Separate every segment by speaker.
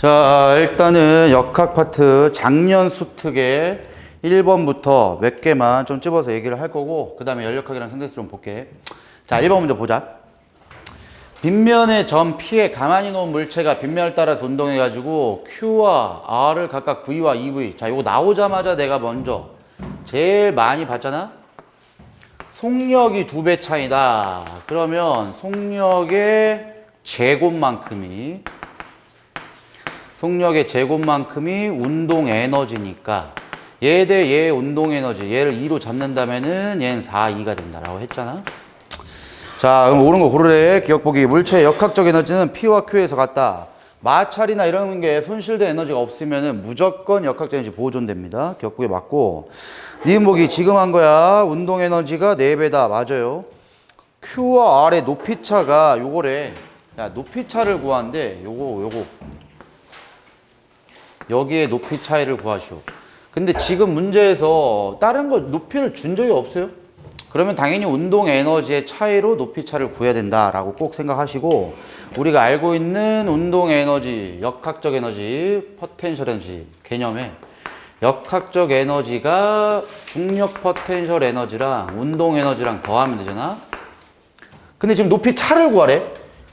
Speaker 1: 자, 일단은 역학 파트 작년 수특의 1번부터 몇 개만 좀 찝어서 얘기를 할 거고, 그 다음에 연력학이랑 상대수 좀 볼게. 자, 1번 먼저 보자. 빗면의 점 P에 가만히 놓은 물체가 빗면을 따라서 운동해가지고 Q와 R을 각각 V와 EV. 자, 이거 나오자마자 내가 먼저 제일 많이 봤잖아? 속력이 2배 차이다. 그러면 속력의 제곱만큼이 운동 에너지니까 얘 대 얘의 운동 에너지, 얘를 2로 잡는다면은 얘는 4, 2가 된다라고 했잖아. 자, 그럼 옳은 거 고르래. 기억보기. 물체의 역학적 에너지는 P와 Q에서 같다. 마찰이나 이런 게 손실된 에너지가 없으면은 무조건 역학적 에너지 보존됩니다. 기억보기 맞고. 니은 보기 지금 한 거야. 운동 에너지가 4배다. 맞아요. Q와 R의 높이 차가 요거래. 야, 높이 차를 구하는데 요거. 여기에 높이 차이를 구하시오. 근데 지금 문제에서 다른 거 높이를 준 적이 없어요. 그러면 당연히 운동 에너지의 차이로 높이 차를 구해야 된다라고 꼭 생각하시고, 우리가 알고 있는 운동 에너지, 역학적 에너지, 포텐셜 에너지 개념에 역학적 에너지가 중력 포텐셜 에너지랑 운동 에너지랑 더하면 되잖아. 근데 지금 높이 차를 구하래.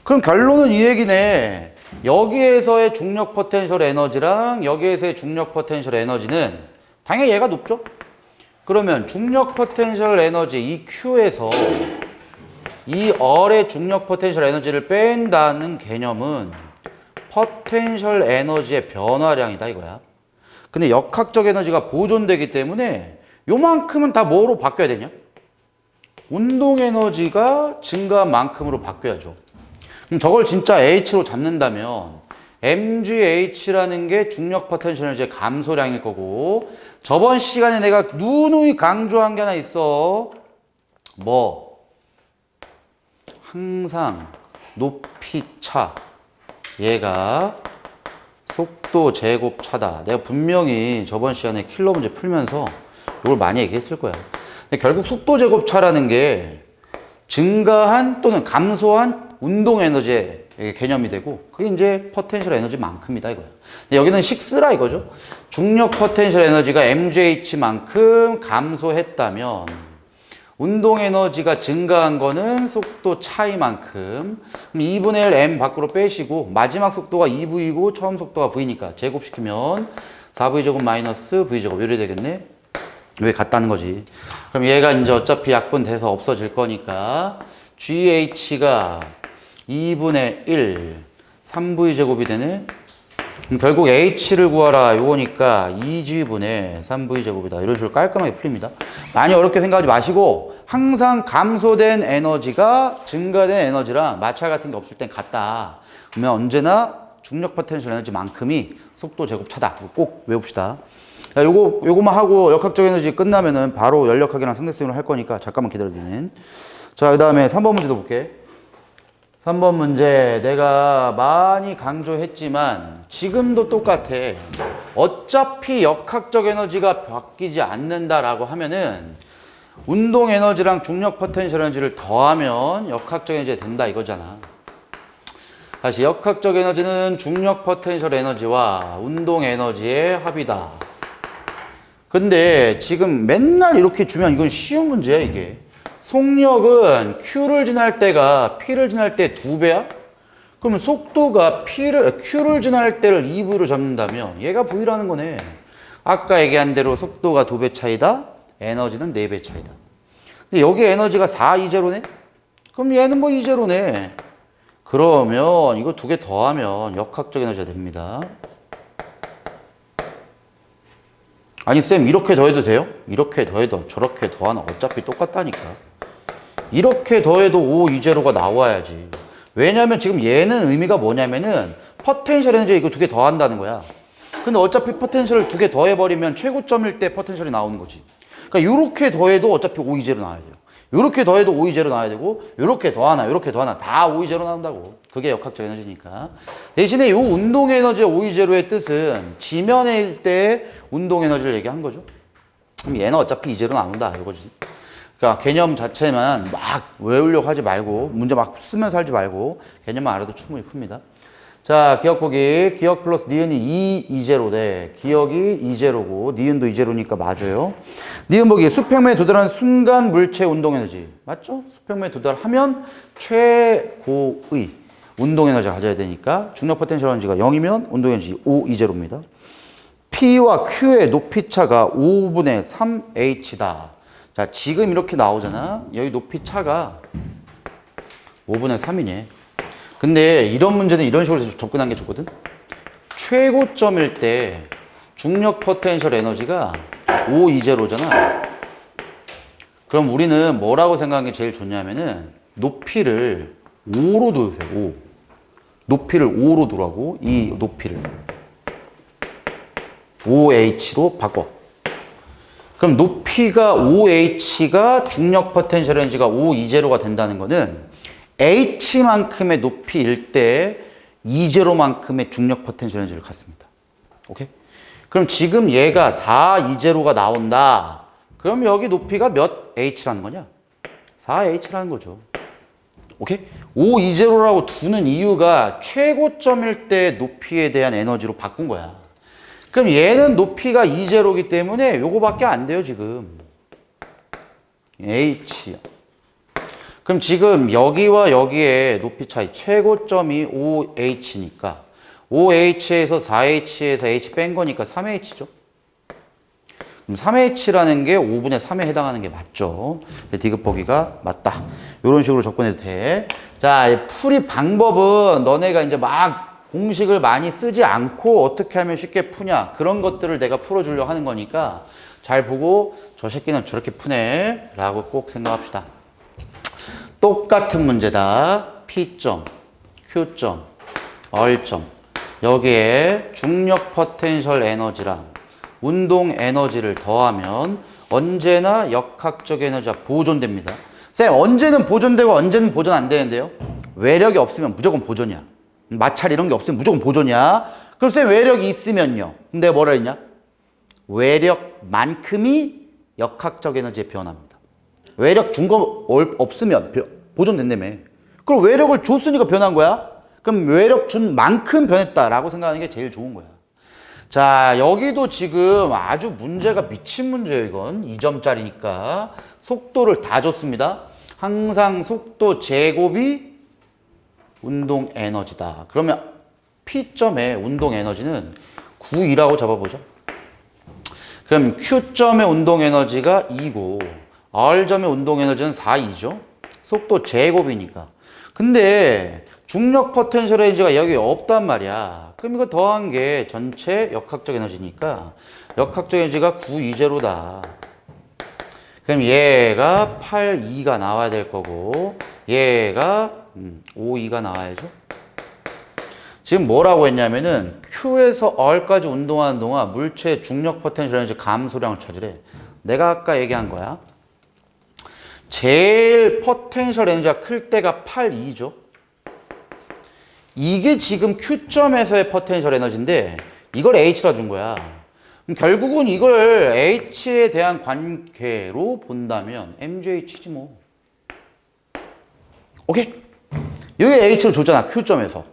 Speaker 1: 그럼 결론은 이 얘기네. 여기에서의 중력 포텐셜 에너지랑 여기에서의 중력 포텐셜 에너지는 당연히 얘가 높죠? 그러면 중력 포텐셜 에너지 이 Q에서 이 얼의 중력 포텐셜 에너지를 뺀다는 개념은 포텐셜 에너지의 변화량이다 이거야. 근데 역학적 에너지가 보존되기 때문에 요만큼은 다 뭐로 바뀌어야 되냐? 운동 에너지가 증가한 만큼으로 바뀌어야죠. 그럼 저걸 진짜 H로 잡는다면 mgh라는 게 중력 포텐셜 에너지의 감소량일 거고, 저번 시간에 내가 누누이 강조한 게 하나 있어. 뭐? 항상 높이 차. 얘가 속도 제곱 차다. 내가 분명히 저번 시간에 킬러 문제 풀면서 이걸 많이 얘기했을 거야. 근데 결국 속도 제곱 차라는 게 증가한 또는 감소한 운동 에너지의 개념이 되고, 그게 이제 포텐셜 에너지만큼이다 이거야. 근데 여기는 식스라 이거죠. 중력 포텐셜 에너지가 mgh만큼 감소했다면 운동 에너지가 증가한 거는 속도 차이만큼. 그럼 2분의 1 m 밖으로 빼시고 마지막 속도가 2v이고 처음 속도가 v니까 제곱시키면 4v제곱 마이너스 v제곱 이래 되겠네. 왜 같다는 거지. 그럼 얘가 이제 어차피 약분돼서 없어질 거니까 GH가 2분의 1, 3V제곱이 되네. 그럼 결국 H를 구하라 요거니까 2G분의 3V제곱이다. 이런 식으로 깔끔하게 풀립니다. 많이 어렵게 생각하지 마시고, 항상 감소된 에너지가 증가된 에너지랑 마찰 같은 게 없을 땐 같다. 그러면 언제나 중력 포텐셜 에너지만큼이 속도 제곱 차다. 꼭 외웁시다. 자, 요거만 하고 역학적 에너지 끝나면은 바로 연력학이랑 상대성을 할 거니까 잠깐만 기다려주세요. 자, 그 다음에 3번 문제도 볼게. 3번 문제 내가 많이 강조했지만 지금도 똑같아. 어차피 역학적 에너지가 바뀌지 않는다라고 하면은 운동 에너지랑 중력 포텐셜 에너지를 더하면 역학적 에너지가 된다 이거잖아. 다시 역학적 에너지는 중력 포텐셜 에너지와 운동 에너지의 합이다. 근데 지금 맨날 이렇게 주면 이건 쉬운 문제야 이게. 속력은 Q를 지날 때가 P를 지날 때 2배야? 그러면 속도가 Q를 지날 때를 2V로 잡는다면 얘가 V라는 거네. 아까 얘기한 대로 속도가 2배 차이다. 에너지는 4배 차이다. 근데 여기 에너지가 4, 2제로네? 그럼 얘는 뭐 2제로네. 그러면 이거 2개 더하면 역학적 에너지가 됩니다. 아니 쌤 이렇게 더해도 돼요? 이렇게 더해도 저렇게 더하나 어차피 똑같다니까. 이렇게 더해도 5, 2제로가 나와야지. 왜냐면 지금 얘는 의미가 뭐냐면은 포텐셜 에너지 이거 2개 더한다는 거야. 근데 어차피 포텐셜을 2개 더해버리면 최고점일 때 포텐셜이 나오는 거지. 그러니까 이렇게 더해도 어차피 5, 2제로 나와야 돼요. 이렇게 더해도 5, 2제로 나와야 되고, 이렇게 더하나 다 5, 2제로 나온다고. 그게 역학적 에너지니까. 대신에 이 운동 에너지의 5, 2제로의 뜻은 지면일 때 운동 에너지를 얘기한 거죠. 그럼 얘는 어차피 2제로 나온다 이거지. 그러니까 개념 자체만 막 외우려고 하지 말고, 문제 막 쓰면서 하지 말고 개념만 알아도 충분히 풉니다. 자, 기억 보기. 기억 플러스 니은이 2제로래. 기억이 2제로고 니은도 2제로니까 맞아요. 니은 보기. 수평면에 도달하는 순간 물체 운동에너지. 맞죠? 수평면에 도달하면 최고의 운동에너지가 가져야 되니까 중력 포텐셜 에너지가 0이면 운동에너지 2제로입니다. P와 Q의 높이차가 5분의 3H다. 자, 지금 이렇게 나오잖아. 여기 높이차가 5분의 3이네. 근데 이런 문제는 이런 식으로 접근한 게 좋거든. 최고점일 때 중력 포텐셜 에너지가 520잖아. 그럼 우리는 뭐라고 생각하는 게 제일 좋냐면은 높이를 5로 두세요. 5. 높이를 5로 두라고. 이 높이를 5H로 바꿔. 그럼 높이가 5H가 중력 포텐셜 에너지가 520가 된다는 거는 H만큼의 높이일 때 20만큼의 중력 포텐셜 에너지를 갖습니다. 오케이? 그럼 지금 얘가 420가 나온다. 그럼 여기 높이가 몇 H라는 거냐? 4H라는 거죠. 오케이? 520라고 두는 이유가 최고점일 때 높이에 대한 에너지로 바꾼 거야. 그럼 얘는 높이가 20이기 때문에 요거밖에 안 돼요, 지금. H. 그럼 지금 여기와 여기에 높이 차이 최고점이 5H니까 5H에서 4H에서 H 뺀 거니까 3H죠. 그럼 3H라는 게 5분의 3에 해당하는 게 맞죠. 디귿 보기가 맞다. 이런 식으로 접근해도 돼. 자, 풀이 방법은 너네가 이제 막 공식을 많이 쓰지 않고 어떻게 하면 쉽게 푸냐. 그런 것들을 내가 풀어주려고 하는 거니까 잘 보고 저 새끼는 저렇게 푸네 라고 꼭 생각합시다. 똑같은 문제다. P점, Q점, R점. 여기에 중력 포텐셜 에너지랑 운동 에너지를 더하면 언제나 역학적 에너지가 보존됩니다. 쌤, 언제는 보존되고 언제는 보존 안 되는데요? 외력이 없으면 무조건 보존이야. 마찰 이런 게 없으면 무조건 보존이야. 그럼 쌤, 외력이 있으면요? 내가 뭐라 했냐? 외력만큼이 역학적 에너지에 변합니다. 외력 준 거 없으면 보존된다며. 그럼 외력을 줬으니까 변한 거야? 그럼 외력 준 만큼 변했다라고 생각하는 게 제일 좋은 거야. 자, 여기도 지금 아주 문제가 미친 문제예요, 이건. 2점짜리니까. 속도를 다 줬습니다. 항상 속도 제곱이 운동 에너지다. 그러면 P점의 운동 에너지는 9이라고 잡아보죠. 그럼 Q점의 운동 에너지가 2고 R점의 운동 에너지는 4이죠. 속도 제곱이니까. 근데 중력 포텐셜 에너지가 여기 없단 말이야. 그럼 이거 더한 게 전체 역학적 에너지니까 역학적 에너지가 920다. 그럼 얘가 82가 나와야 될 거고 얘가 52가 나와야죠. 지금 뭐라고 했냐면은 Q에서 R까지 운동하는 동안 물체의 중력 포텐셜 에너지 감소량을 찾으래. 내가 아까 얘기한 거야. 제일 포텐셜 에너지가 클 때가 82죠. 이게 지금 Q점에서의 포텐셜 에너지인데 이걸 H라 준 거야. 그럼 결국은 이걸 H에 대한 관계로 본다면 MGH지 뭐. 오케이? 여기 H로 줬잖아. Q점에서.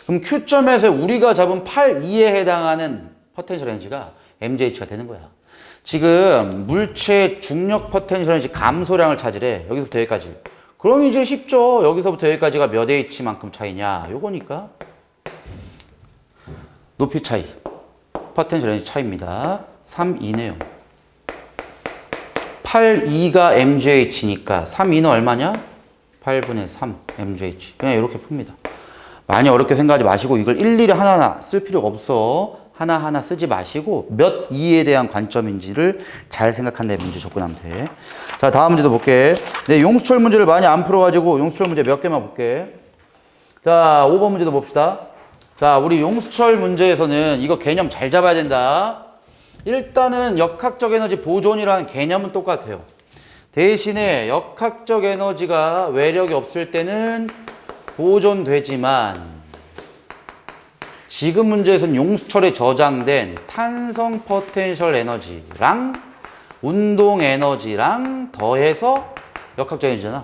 Speaker 1: 그럼 Q점에서 우리가 잡은 82에 해당하는 포텐셜 에너지가 MGH가 되는 거야. 지금 물체 중력 포텐셜 에너지 감소량을 찾으래. 여기서부터 여기까지. 그럼 이제 쉽죠. 여기서부터 여기까지가 몇 H만큼 차이냐. 요거니까. 높이 차이. 포텐셜 에너지 차이입니다. 3,2네요. 8,2가 MGH니까 3,2는 얼마냐? 8분의 3 MGH. 그냥 이렇게 풉니다. 많이 어렵게 생각하지 마시고 이걸 일일이 하나하나 쓸 필요가 없어. 하나하나 쓰지 마시고 몇 E에 대한 관점인지를 잘 생각한 다음에 문제 접근하면 돼. 자, 다음 문제도 볼게. 내 용수철 문제를 많이 안 풀어가지고 용수철 문제 몇 개만 볼게. 자, 5번 문제도 봅시다. 자, 우리 용수철 문제에서는 이거 개념 잘 잡아야 된다. 일단은 역학적 에너지 보존이라는 개념은 똑같아요. 대신에 역학적 에너지가 외력이 없을 때는 보존되지만 지금 문제에서는 용수철에 저장된 탄성 포텐셜 에너지랑 운동 에너지랑 더해서 역학적 에너지잖아.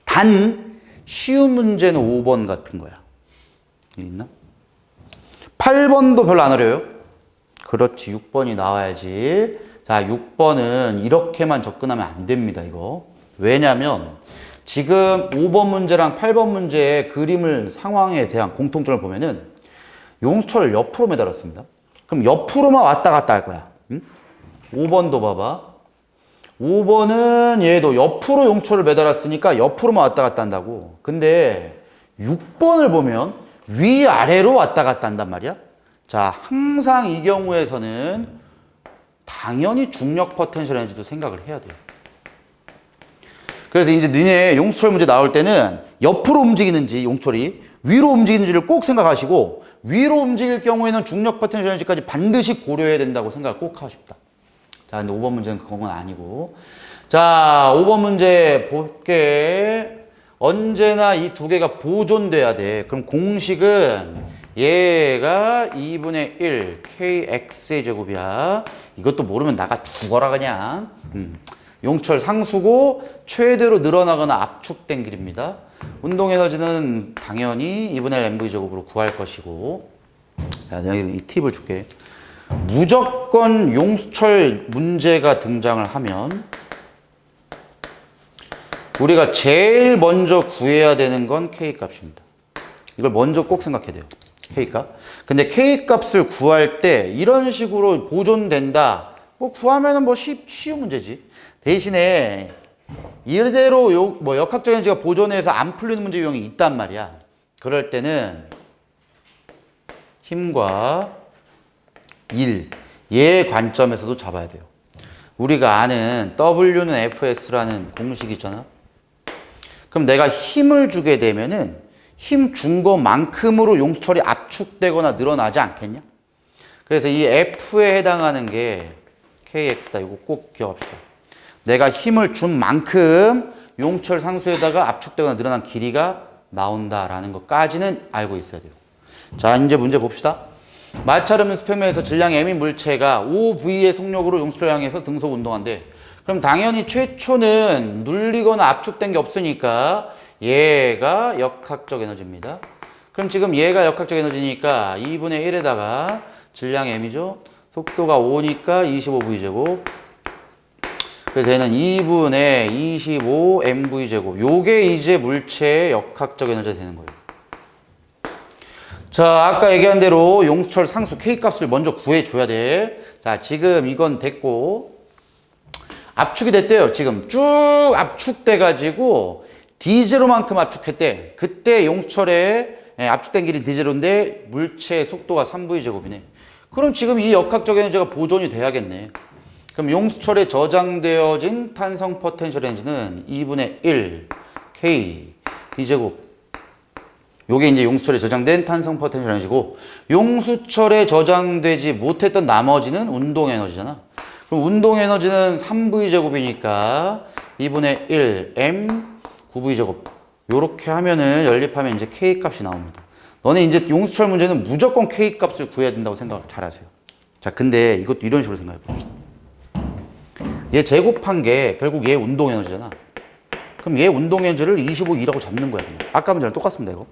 Speaker 1: 단 쉬운 문제는 5번 같은 거야. 있나? 8번도 별로 안 어려워요. 그렇지, 6번이 나와야지. 자, 6번은 이렇게만 접근하면 안 됩니다, 이거. 왜냐면 지금 5번 문제랑 8번 문제의 그림을 상황에 대한 공통점을 보면은 용수철을 옆으로 매달았습니다. 그럼 옆으로만 왔다 갔다 할 거야. 응? 5번도 봐봐. 5번은 얘도 옆으로 용수철을 매달았으니까 옆으로만 왔다 갔다 한다고. 근데 6번을 보면 위아래로 왔다 갔다 한단 말이야. 자, 항상 이 경우에서는 당연히 중력 포텐셜 에너지도 생각을 해야 돼요. 그래서 이제 너네 용수철 문제 나올 때는 옆으로 움직이는지 용철이 위로 움직이는지를 꼭 생각하시고, 위로 움직일 경우에는 중력 포텐셜 에너지까지 반드시 고려해야 된다고 생각을 꼭 하고 싶다. 자, 근데 5번 문제는 그건 아니고. 자, 5번 문제 볼게. 언제나 이 두 개가 보존돼야 돼. 그럼 공식은 얘가 2분의 1 kx의 제곱이야. 이것도 모르면 나가 죽어라 그냥. 용철 상수고 최대로 늘어나거나 압축된 길입니다. 운동 에너지는 당연히 2분의 1 mv 제곱으로 구할 것이고. 자, 내가 이 팁을 줄게. 무조건 용수철 문제가 등장을 하면 우리가 제일 먼저 구해야 되는 건 K값입니다. 이걸 먼저 꼭 생각해야 돼요. K값. 근데 K값을 구할 때 이런 식으로 보존된다. 뭐 구하면은 뭐 쉬운 문제지. 대신에 이대로 역학적 에너지가 보존해서 안 풀리는 문제 유형이 있단 말이야. 그럴 때는 힘과 얘의 관점에서도 잡아야 돼요. 우리가 아는 W는 FS라는 공식이 있잖아. 그럼 내가 힘을 주게 되면은 힘 준 것만큼으로 용수철이 압축되거나 늘어나지 않겠냐? 그래서 이 F에 해당하는 게 KX다. 이거 꼭 기억합시다. 내가 힘을 준 만큼 용철 상수에다가 압축되거나 늘어난 길이가 나온다라는 것까지는 알고 있어야 돼요. 자, 이제 문제 봅시다. 마찰없는 수평면에서 질량이 M인 물체가 OV의 속력으로 용수철을 향해서 등속 운동한대. 그럼 당연히 최초는 눌리거나 압축된 게 없으니까 얘가 역학적 에너지입니다. 그럼 지금 얘가 역학적 에너지니까 2분의 1에다가 질량 M이죠. 속도가 5니까 25V제곱. 그래서 얘는 2분의 25 MV제곱. 요게 이제 물체의 역학적 에너지가 되는 거예요. 자, 아까 얘기한 대로 용수철 상수 K값을 먼저 구해줘야 돼. 자, 지금 이건 됐고, 압축이 됐대요. 지금 쭉 압축돼가지고 D0만큼 압축했대. 그때 용수철의 압축된 길이 D0인데 물체의 속도가 3V제곱이네. 그럼 지금 이 역학적 에너지가 보존이 돼야겠네. 그럼 용수철에 저장되어진 탄성 포텐셜 에너지는 2분의 1 K D제곱. 요게 이제 용수철에 저장된 탄성 포텐셜 에너지고, 용수철에 저장되지 못했던 나머지는 운동 에너지잖아. 그럼 운동 에너지는 3V제곱이니까 2분의 1 M 9V제곱. 요렇게 하면은 연립하면 이제 K값이 나옵니다. 너네 이제 용수철 문제는 무조건 K값을 구해야 된다고 생각을 잘 하세요. 자, 근데 이것도 이런 식으로 생각해 봅시다. 얘 제곱한 게 결국 얘 운동 에너지잖아. 그럼 얘 운동 에너지를 25E라고 잡는 거야. 그냥. 아까 문제랑 똑같습니다, 이거.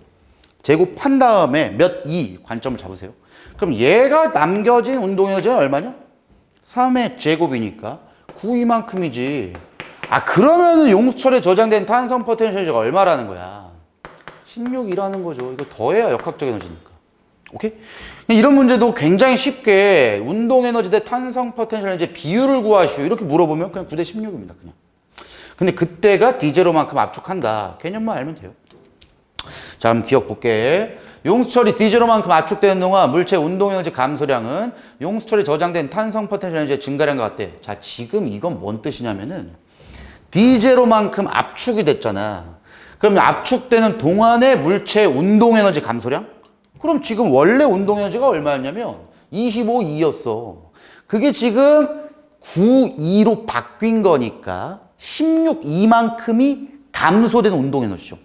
Speaker 1: 제곱한 다음에 몇 E 관점을 잡으세요. 그럼 얘가 남겨진 운동 에너지가 얼마냐? 3의 제곱이니까 9E만큼이지. 아, 그러면은 용수철에 저장된 탄성 포텐셜 에너지가 얼마라는 거야? 16E라는 거죠. 이거 더해야 역학적 에너지니까. 오케이? 이런 문제도 굉장히 쉽게 운동 에너지 대 탄성 포텐셜 에너지 비율을 구하시오. 이렇게 물어보면 그냥 9대 16입니다. 그냥. 근데 그때가 D0만큼 압축한다. 개념만 알면 돼요. 자, 그럼 기억 볼게. 용수철이 D0만큼 압축되는 동안 물체 운동 에너지 감소량은 용수철에 저장된 탄성 포텐셜 에너지의 증가량과 같대. 자, 지금 이건 뭔 뜻이냐면은 D0만큼 압축이 됐잖아. 그럼 압축되는 동안의 물체 운동 에너지 감소량? 그럼 지금 원래 운동 에너지가 얼마였냐면 25E였어. 그게 지금 9E로 바뀐 거니까 16E만큼이 감소된 운동 에너지죠.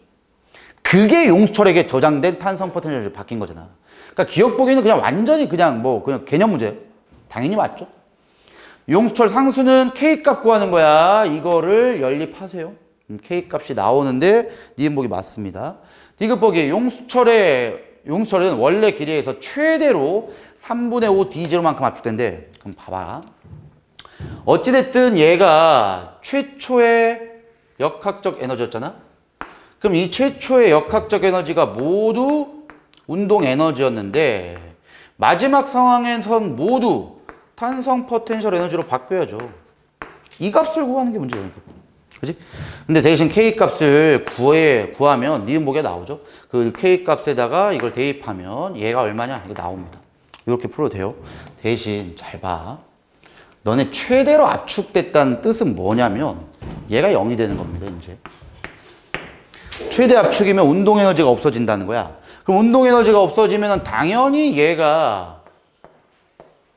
Speaker 1: 그게 용수철에게 저장된 탄성 포텐셜이 바뀐 거잖아. 그러니까 기억 보기에는 그냥 완전히 그냥 개념 문제. 당연히 맞죠. 용수철 상수는 K값 구하는 거야. 이거를 연립하세요. K값이 나오는데 니은 보기 맞습니다. 디귿 보기 용수철의 용수철은 원래 길이에서 최대로 3분의 5 D0만큼 압축된대. 그럼 봐봐. 어찌됐든 얘가 최초의 역학적 에너지였잖아? 그럼 이 최초의 역학적 에너지가 모두 운동 에너지였는데 마지막 상황에선 모두 탄성 포텐셜 에너지로 바뀌어야죠. 이 값을 구하는 게 문제야. 그지? 근데 대신 K 값을 구하면 니은 보기에 나오죠. 그 K 값에다가 이걸 대입하면 얘가 얼마냐? 이거 나옵니다. 이렇게 풀어도 돼요. 대신 잘 봐. 너네 최대로 압축됐다는 뜻은 뭐냐면 얘가 0이 되는 겁니다. 이제 최대 압축이면 운동 에너지가 없어진다는 거야. 그럼 운동 에너지가 없어지면 당연히 얘가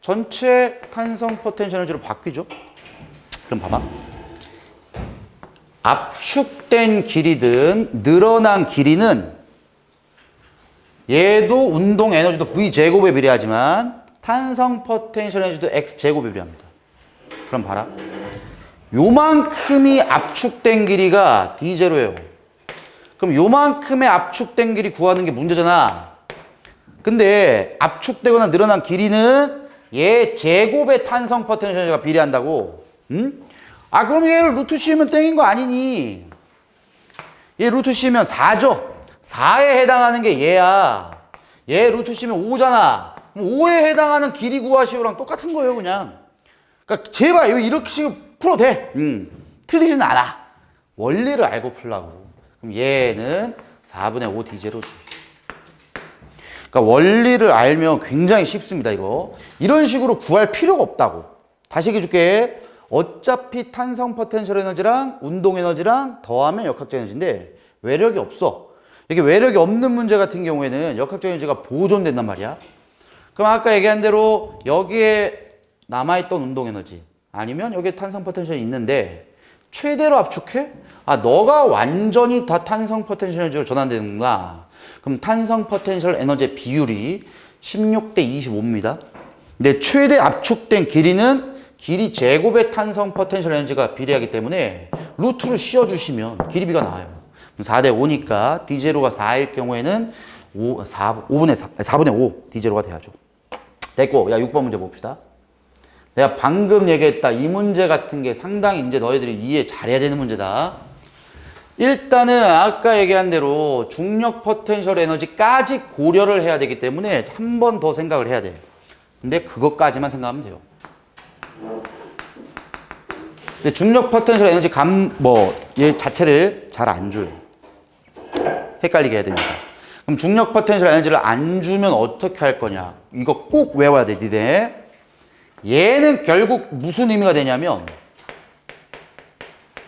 Speaker 1: 전체 탄성 포텐셜 에너지로 바뀌죠. 그럼 봐봐. 압축된 길이든 늘어난 길이는 얘도 운동 에너지도 V제곱에 비례하지만 탄성 포텐셜 에너지도 X제곱에 비례합니다. 그럼 봐라. 요만큼이 압축된 길이가 D0예요. 그럼 요만큼의 압축된 길이 구하는 게 문제잖아. 근데 압축되거나 늘어난 길이는 얘 제곱의 탄성 포텐셜과 비례한다고. 응? 아 그럼 얘를 루트 씌우면 땡인 거 아니니? 얘 루트 씌우면 4죠. 4에 해당하는 게 얘야. 얘 루트 씌우면 5잖아. 5에 해당하는 길이 구하시오랑 똑같은 거예요 그냥. 그러니까 제발 이렇게 식으로 풀어도 돼. 틀리지는 않아. 원리를 알고 풀라고. 그럼 얘는 4분의 5 D0지. 그러니까 원리를 알면 굉장히 쉽습니다 이거. 이런 식으로 구할 필요가 없다고. 다시 얘기해줄게. 어차피 탄성 포텐셜 에너지랑 운동 에너지랑 더하면 역학적 에너지인데 외력이 없어. 이게 외력이 없는 문제 같은 경우에는 역학적 에너지가 보존된단 말이야. 그럼 아까 얘기한 대로 여기에 남아있던 운동 에너지 아니면 여기에 탄성 포텐셜이 있는데 최대로 압축해? 아 너가 완전히 다 탄성 포텐셜 에너지로 전환되는구나. 그럼 탄성 포텐셜 에너지의 비율이 16대 25입니다. 근데 최대 압축된 길이는 길이 제곱의 탄성 포텐셜 에너지가 비례하기 때문에 루트를 씌워주시면 길이비가 나와요. 4대 5니까 D0가 4일 경우에는 4분의 5 D0가 돼야죠. 됐고, 야 6번 문제 봅시다. 내가 방금 얘기했다. 이 문제 같은 게 상당히 이제 너희들이 이해 잘해야 되는 문제다. 일단은 아까 얘기한 대로 중력 포텐셜 에너지까지 고려를 해야 되기 때문에 한 번 더 생각을 해야 돼. 근데 그것까지만 생각하면 돼요. 근데 중력 포텐셜 에너지 얘 자체를 잘 안 줘요. 헷갈리게 해야 되니까. 그럼 중력 포텐셜 에너지를 안 주면 어떻게 할 거냐? 이거 꼭 외워야 돼, 니네. 얘는 결국 무슨 의미가 되냐면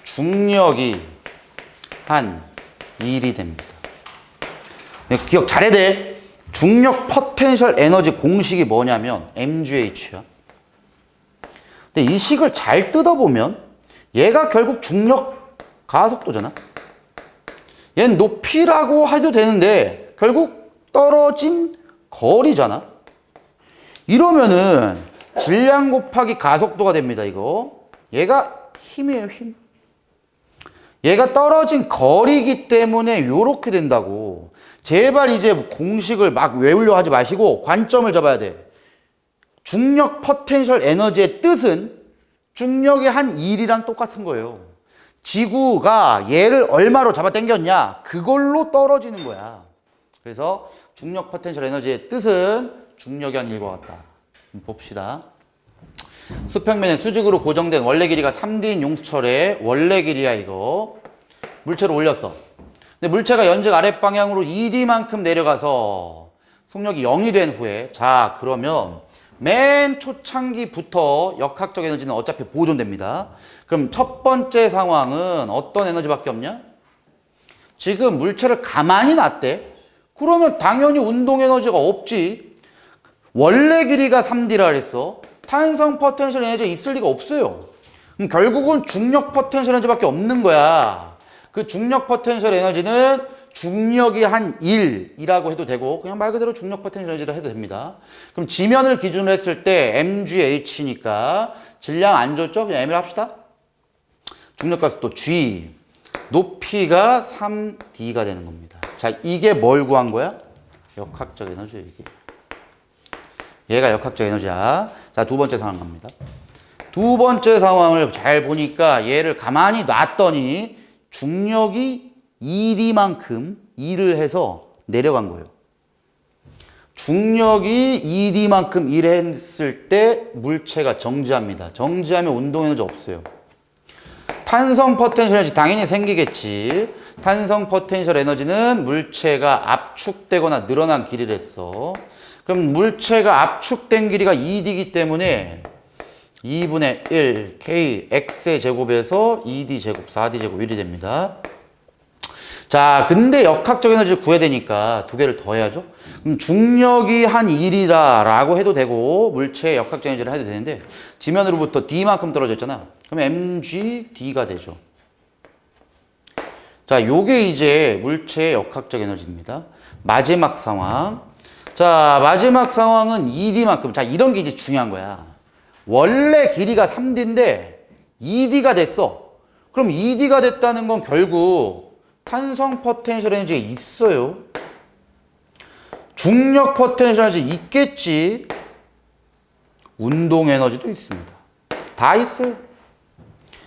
Speaker 1: 중력이 한 1이 됩니다. 기억 잘해야 돼. 중력 포텐셜 에너지 공식이 뭐냐면 mgh야. 근데 이 식을 잘 뜯어보면 얘가 결국 중력 가속도잖아. 얘는 높이라고 해도 되는데 결국 떨어진 거리잖아. 이러면은 질량 곱하기 가속도가 됩니다. 이거 얘가 힘이에요. 힘. 얘가 떨어진 거리이기 때문에 이렇게 된다고. 제발 이제 공식을 막 외우려 하지 마시고 관점을 잡아야 돼. 중력 포텐셜 에너지의 뜻은 중력의 한 1이랑 똑같은 거예요. 지구가 얘를 얼마로 잡아 당겼냐? 그걸로 떨어지는 거야. 그래서 중력 포텐셜 에너지의 뜻은 중력이 한 1과 같다. 봅시다. 수평면에 수직으로 고정된 원래 길이가 3D인 용수철의 원래 길이야 이거. 물체를 올렸어. 근데 물체가 연직 아랫방향으로 2D만큼 내려가서 속력이 0이 된 후에 자 그러면 맨 초창기부터 역학적 에너지는 어차피 보존됩니다. 그럼 첫 번째 상황은 어떤 에너지밖에 없냐? 지금 물체를 가만히 놨대. 그러면 당연히 운동 에너지가 없지. 원래 길이가 3D라 그랬어. 탄성 포텐셜 에너지 있을 리가 없어요. 그럼 결국은 중력 포텐셜 에너지밖에 없는 거야. 그 중력 포텐셜 에너지는 중력이 한 1이라고 해도 되고 그냥 말 그대로 중력 포텐셜 에너지라 해도 됩니다. 그럼 지면을 기준으로 했을 때 mgh니까 질량 안 줬죠? 그냥 m을 합시다. 중력 가속도 g, 높이가 3d가 되는 겁니다. 자, 이게 뭘 구한 거야? 역학적 에너지 이게. 얘가 역학적 에너지야. 자, 두 번째 상황 갑니다. 두 번째 상황을 잘 보니까 얘를 가만히 놨더니 중력이 2D만큼 일을 해서 내려간 거예요. 중력이 2D만큼 일했을 때 물체가 정지합니다. 정지하면 운동 에너지 없어요. 탄성 포텐셜 에너지 당연히 생기겠지. 탄성 포텐셜 에너지는 물체가 압축되거나 늘어난 길이를 했어. 그럼 물체가 압축된 길이가 2D이기 때문에 2분의 1 K X의 제곱에서 2D 제곱, 4D 제곱 1이 됩니다. 자, 근데 역학적 에너지를 구해야 되니까 두 개를 더해야죠. 그럼 중력이 한 1이다 라고 해도 되고 물체의 역학적 에너지를 해도 되는데 지면으로부터 D만큼 떨어져 있잖아. 그럼 mg D가 되죠. 자, 요게 이제 물체의 역학적 에너지입니다. 마지막 상황. 자, 마지막 상황은 2D만큼. 자, 이런 게 이제 중요한 거야. 원래 길이가 3D인데 2D가 됐어. 그럼 2D가 됐다는 건 결국 탄성 포텐셜 에너지가 있어요. 중력 포텐셜 에너지 있겠지. 운동 에너지도 있습니다. 다 있어요.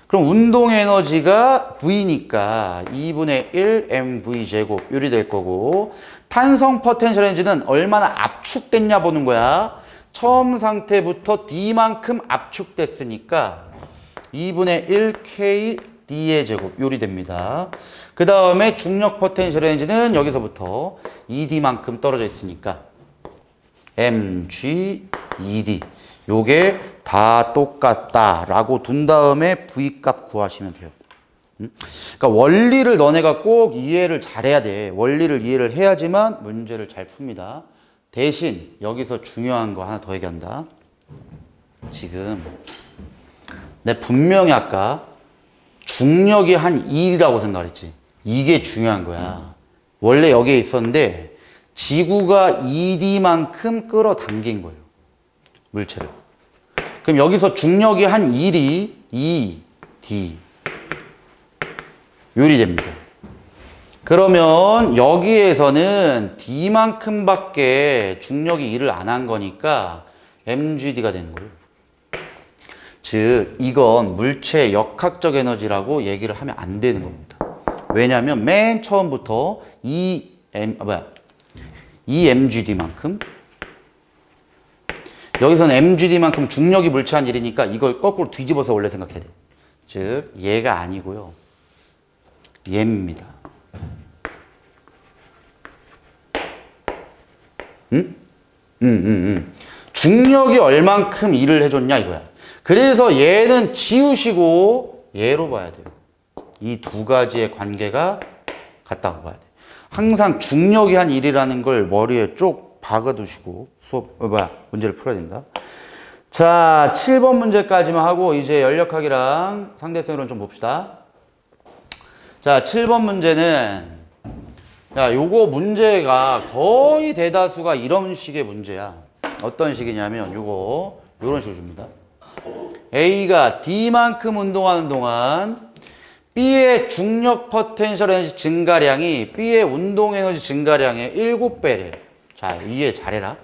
Speaker 1: 그럼 운동 에너지가 V니까 2분의 1 mv 제곱 요리 될 거고 탄성 포텐셜 에너지는 얼마나 압축됐냐 보는 거야. 처음 상태부터 D만큼 압축됐으니까 2분의 1 k D의 제곱 요리 됩니다. 그 다음에 중력 포텐셜 에너지는 여기서부터 2D만큼 떨어져 있으니까 mg 2D 요게 다 똑같다 라고 둔 다음에 V 값 구하시면 돼요. 그러니까 원리를 너네가 꼭 이해를 잘해야 돼. 원리를 이해를 해야지만 문제를 잘 풉니다. 대신 여기서 중요한 거 하나 더 얘기한다. 지금 내 분명히 아까 중력이 한 2이라고 생각했지. 이게 중요한 거야. 원래 여기에 있었는데 지구가 2D만큼 끌어당긴 거예요. 물체를. 그럼 여기서 중력이 한 1이 2D 요리 됩니다. 그러면 여기에서는 D만큼밖에 중력이 일을 안 한 거니까 mgd가 되는 거예요. 즉 이건 물체의 역학적 에너지라고 얘기를 하면 안 되는 겁니다. 왜냐하면 맨 처음부터 mgd만큼 여기서는 mgd만큼 중력이 물체한 일이니까 이걸 거꾸로 뒤집어서 원래 생각해야 돼. 즉 얘가 아니고요. 얘입니다. 중력이 얼만큼 일을 해줬냐 이거야. 그래서 얘는 지우시고 얘로 봐야 돼요. 이 두 가지의 관계가 같다고 봐야 돼. 항상 중력이 한 일이라는 걸 머리에 쭉 박아두시고 문제를 풀어야 된다. 자, 7번 문제까지만 하고 이제 연력학이랑 상대성이론 좀 봅시다. 자, 7번 문제는 야, 요거 문제가 거의 대다수가 이런 식의 문제야. 어떤 식이냐면 요런 식으로 줍니다. A가 D만큼 운동하는 동안 B의 중력 포텐셜 에너지 증가량이 B의 운동 에너지 증가량의 7배래. 자, 이해 잘해라.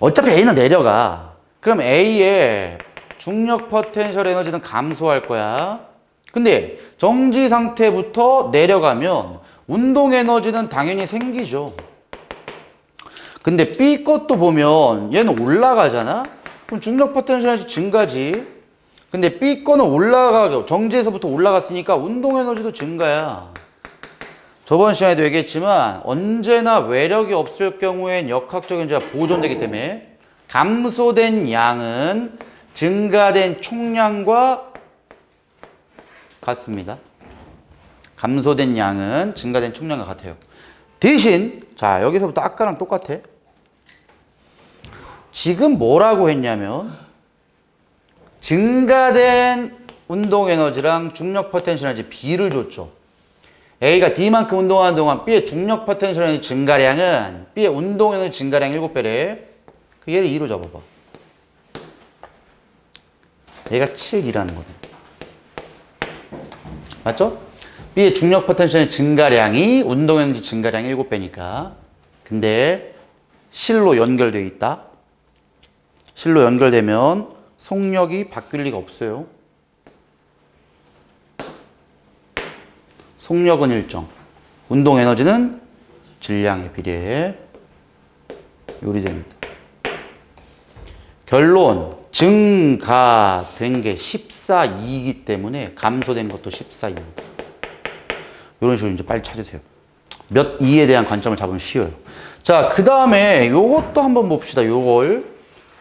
Speaker 1: 어차피 A는 내려가. 그럼 A의 중력 포텐셜 에너지는 감소할 거야. 근데 정지 상태부터 내려가면 운동 에너지는 당연히 생기죠. 근데 B 것도 보면 얘는 올라가잖아? 그럼 중력 포텐셜 에너지 증가지. 근데 B 거는 정지에서부터 올라갔으니까 운동 에너지도 증가야. 저번 시간에도 얘기했지만 언제나 외력이 없을 경우엔 역학적 에너지가 보존되기 때문에 감소된 양은 증가된 총량과 같습니다. 감소된 양은 증가된 총량과 같아요. 대신 자, 여기서부터 아까랑 똑같아. 지금 뭐라고 했냐면 증가된 운동 에너지랑 중력 포텐셜 에너지 B를 줬죠. A가 D만큼 운동하는 동안 B의 중력 포텐셜 에너지 증가량은 B의 운동 에너지 증가량 7배래. 그 얘를 2로 잡아봐. 얘가 7이라는 거네. 맞죠? B의 중력 포텐셜 증가량이 운동 에너지 증가량 7배니까 근데 실로 연결되어 있다. 실로 연결되면 속력이 바뀔 리가 없어요. 속력은 일정, 운동 에너지는 질량에 비례해 요리됩니다. 결론, 증가된 게 14,2이기 때문에 감소된 것도 14,2입니다. 이런 식으로 이제 빨리 찾으세요. 몇 2에 대한 관점을 잡으면 쉬워요. 자, 그 다음에 요것도 한번 봅시다. 요걸.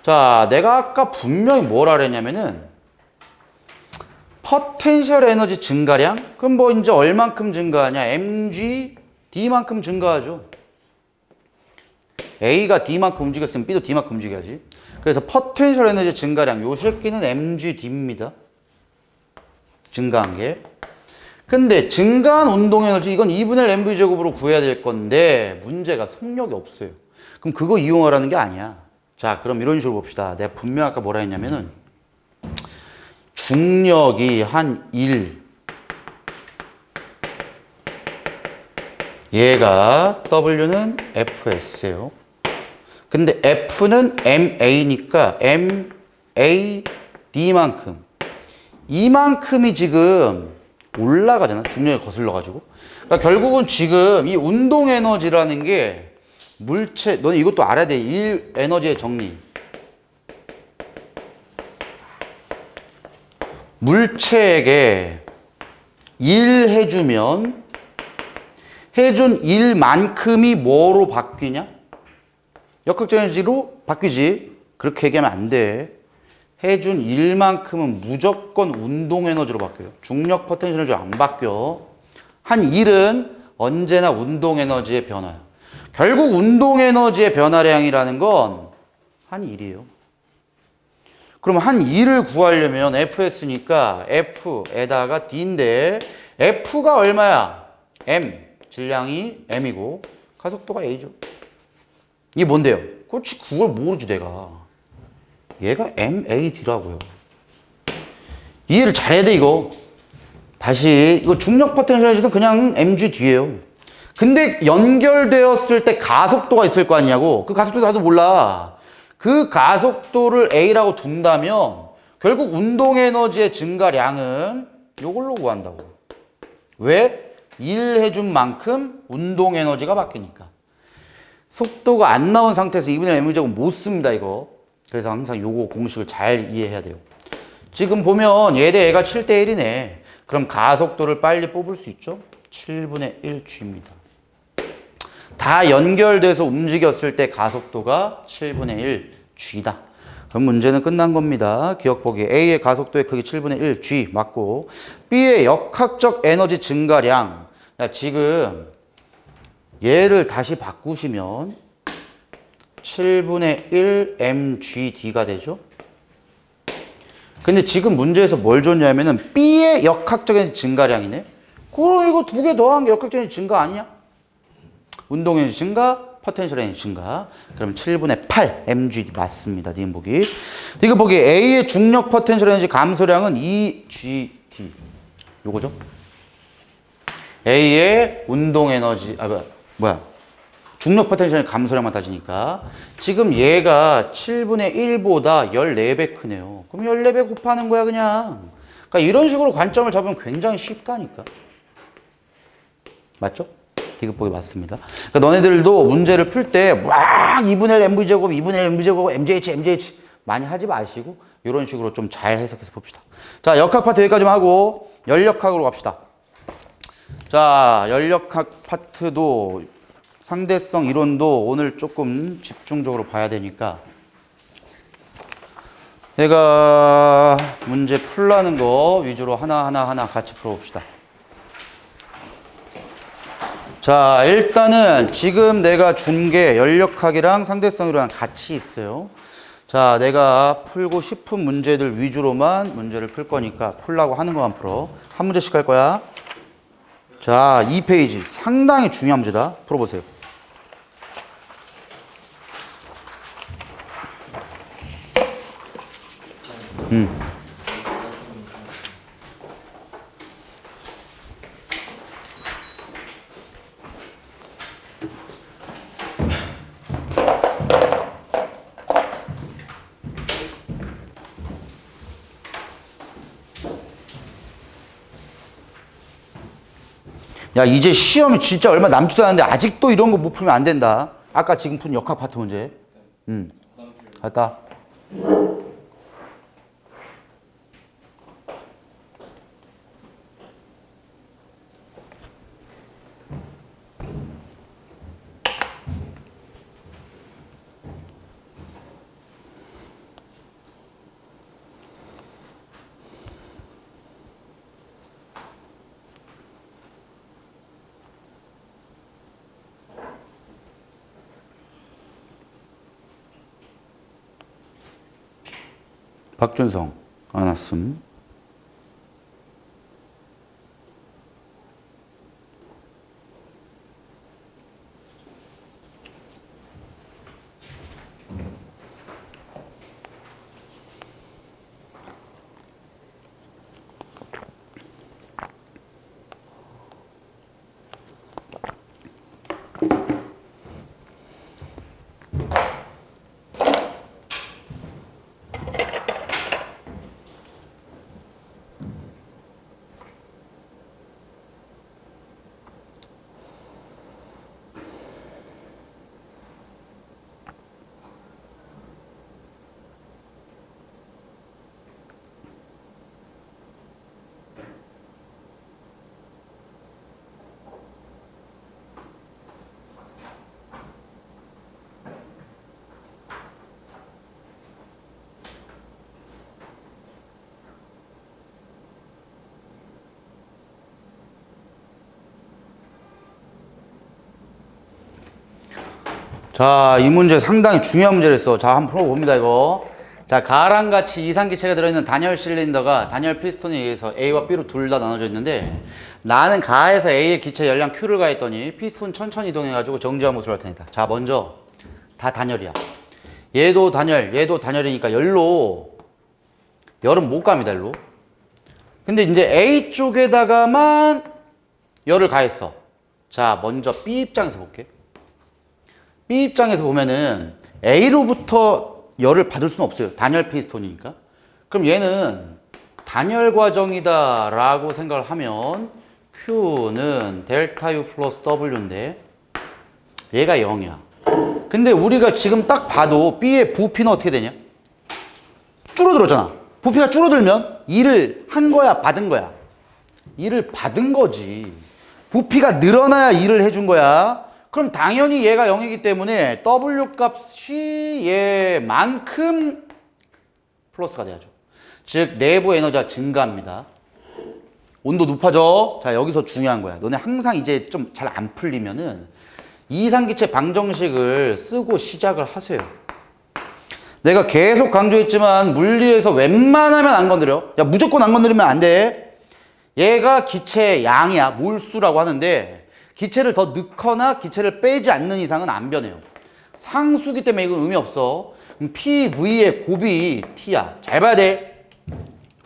Speaker 1: 자, 내가 아까 분명히 뭐라 그랬냐면은 포텐셜 에너지 증가량? 그럼 뭐 이제 얼만큼 증가하냐? mg, d만큼 증가하죠. A가 D만큼 움직였으면 B도 D만큼 움직여야지. 그래서 포텐셜 에너지 증가량, 요 새끼는 mg, d입니다. 증가한 게. 근데 증가한 운동 에너지, 이건 2분의 1 mv 제곱으로 구해야 될 건데 문제가 속력이 없어요. 그럼 그거 이용하라는 게 아니야. 자, 그럼 이런 식으로 봅시다. 내가 분명 아까 뭐라 했냐면은 중력이 한 1, 얘가 W는 FS예요. 근데 F는 MA니까 MAD만큼, 이만큼이 지금 올라가잖아. 중력이 거슬러가지고. 그러니까 결국은 지금 이 운동 에너지라는 게 물체, 너는 이것도 알아야 돼. 일 에너지의 정리. 물체에게 일 해주면 해준 일만큼이 뭐로 바뀌냐? 역학적 에너지로 바뀌지. 그렇게 얘기하면 안 돼. 해준 일만큼은 무조건 운동 에너지로 바뀌어요. 중력 포텐셜 에너지로 안 바뀌어. 한 일은 언제나 운동 에너지의 변화야. 결국 운동 에너지의 변화량이라는 건 한 일이에요. 그럼 한 일을 구하려면 FS니까 F에다가 D인데 F가 얼마야? M. 질량이 M이고 가속도가 A죠. 이게 뭔데요? 그렇지, 그걸 모르지 내가. 얘가 MAD라고요. 이해를 잘해야 돼 이거. 다시 이거 중력 포텐셜에서는 그냥 MGD예요. 근데 연결되었을 때 가속도가 있을 거 아니냐고. 그 가속도 나도 몰라. 그 가속도를 A라고 둔다면 결국 운동 에너지의 증가량은 이걸로 구한다고. 왜? 일 해준 만큼 운동 에너지가 바뀌니까. 속도가 안 나온 상태에서 2분의 1 m제곱 못 씁니다 이거. 그래서 항상 요거 공식을 잘 이해해야 돼요. 지금 보면 얘 대 얘가 7대 1이네. 그럼 가속도를 빨리 뽑을 수 있죠? 7분의 1g입니다. 다 연결돼서 움직였을 때 가속도가 7분의 1g다. 그럼 문제는 끝난 겁니다. 기억보기. A의 가속도의 크기 7분의 1g 맞고, B의 역학적 에너지 증가량. 야, 지금 얘를 다시 바꾸시면 7분의 1 mgd가 되죠. 근데 지금 문제에서 뭘 줬냐면은 B의 역학적 에너지 증가량이네. 그럼 이거 두 개 더한 게 역학적 에너지 증가 아니냐? 운동 에너지 증가, 포텐셜 에너지 증가. 그럼 7분의 8 mg 맞습니다. 니은 보기. 이거 보기. A의 중력 포텐셜 에너지 감소량은 2gd. 요거죠? A의 운동 에너지, 중력 포텐셜 감소량만 따지니까 지금 얘가 7분의 1보다 14배 크네요. 그럼 14배 곱하는 거야 그냥. 그러니까 이런 식으로 관점을 잡으면 굉장히 쉽다니까. 맞죠? 디귿보기 맞습니다. 그러니까 너네들도 문제를 풀 때 막 2분의 1 mv제곱, 2분의 1 mv제곱, mgh 많이 하지 마시고 이런 식으로 좀 잘 해석해서 봅시다. 자, 역학 파트 여기까지만 하고 연력학으로 갑시다. 자, 연력학 파트도 상대성 이론도 오늘 조금 집중적으로 봐야 되니까 내가 문제 풀라는 거 위주로 하나하나 같이 풀어봅시다. 자, 일단은 지금 내가 준 게 연력학이랑 상대성 이론이랑 같이 있어요. 자, 내가 풀고 싶은 문제들 위주로만 문제를 풀 거니까 풀라고 하는 것만 풀어. 한 문제씩 할 거야. 자, 2페이지. 상당히 중요한 문제다. 풀어보세요. 야, 이제 시험이 진짜 얼마 남지도 않았는데 아직도 이런 거 못 풀면 안 된다. 아까 지금 푼 역학 파트 문제. 갔다. 박준성 안 왔음. 자, 이 문제 상당히 중요한 문제랬어. 자, 한번 풀어봅니다, 이거. 자, 가랑 같이 이상기체가 들어있는 단열 실린더가 단열 피스톤에 의해서 A와 B로 둘 다 나눠져 있는데, 나는 가에서 A의 기체 열량 Q를 가했더니 피스톤 천천히 이동해가지고 정지화 모습을 나타냈다. 자, 먼저 다 단열이야. 얘도 단열, 얘도 단열이니까 열은 못 갑니다, 열로. 근데 이제 A 쪽에다가만 열을 가했어. 자, 먼저 B 입장에서 볼게. B 입장에서 보면은 A로부터 열을 받을 수는 없어요. 단열 피스톤이니까. 그럼 얘는 단열 과정이다 라고 생각을 하면 Q는 델타 U 플러스 W인데 얘가 0이야. 근데 우리가 지금 딱 봐도 B의 부피는 어떻게 되냐? 줄어들었잖아. 부피가 줄어들면 일을 한 거야, 받은 거야? 일을 받은 거지. 부피가 늘어나야 일을 해준 거야. 그럼 당연히 얘가 0이기 때문에 W 값이 얘만큼 플러스가 돼야죠. 즉 내부 에너지가 증가합니다. 온도 높아져. 자, 여기서 중요한 거야. 너네 항상 이제 좀 잘 안 풀리면은 이상기체 방정식을 쓰고 시작을 하세요. 내가 계속 강조했지만 물리에서 웬만하면 안 건드려. 야, 무조건 안 건드리면 안 돼. 얘가 기체의 양이야. 몰수라고 하는데 기체를 더 넣거나 기체를 빼지 않는 이상은 안 변해요. 상수기 때문에 이건 의미 없어. 그럼 PV의 곱이 T야. 잘 봐야 돼.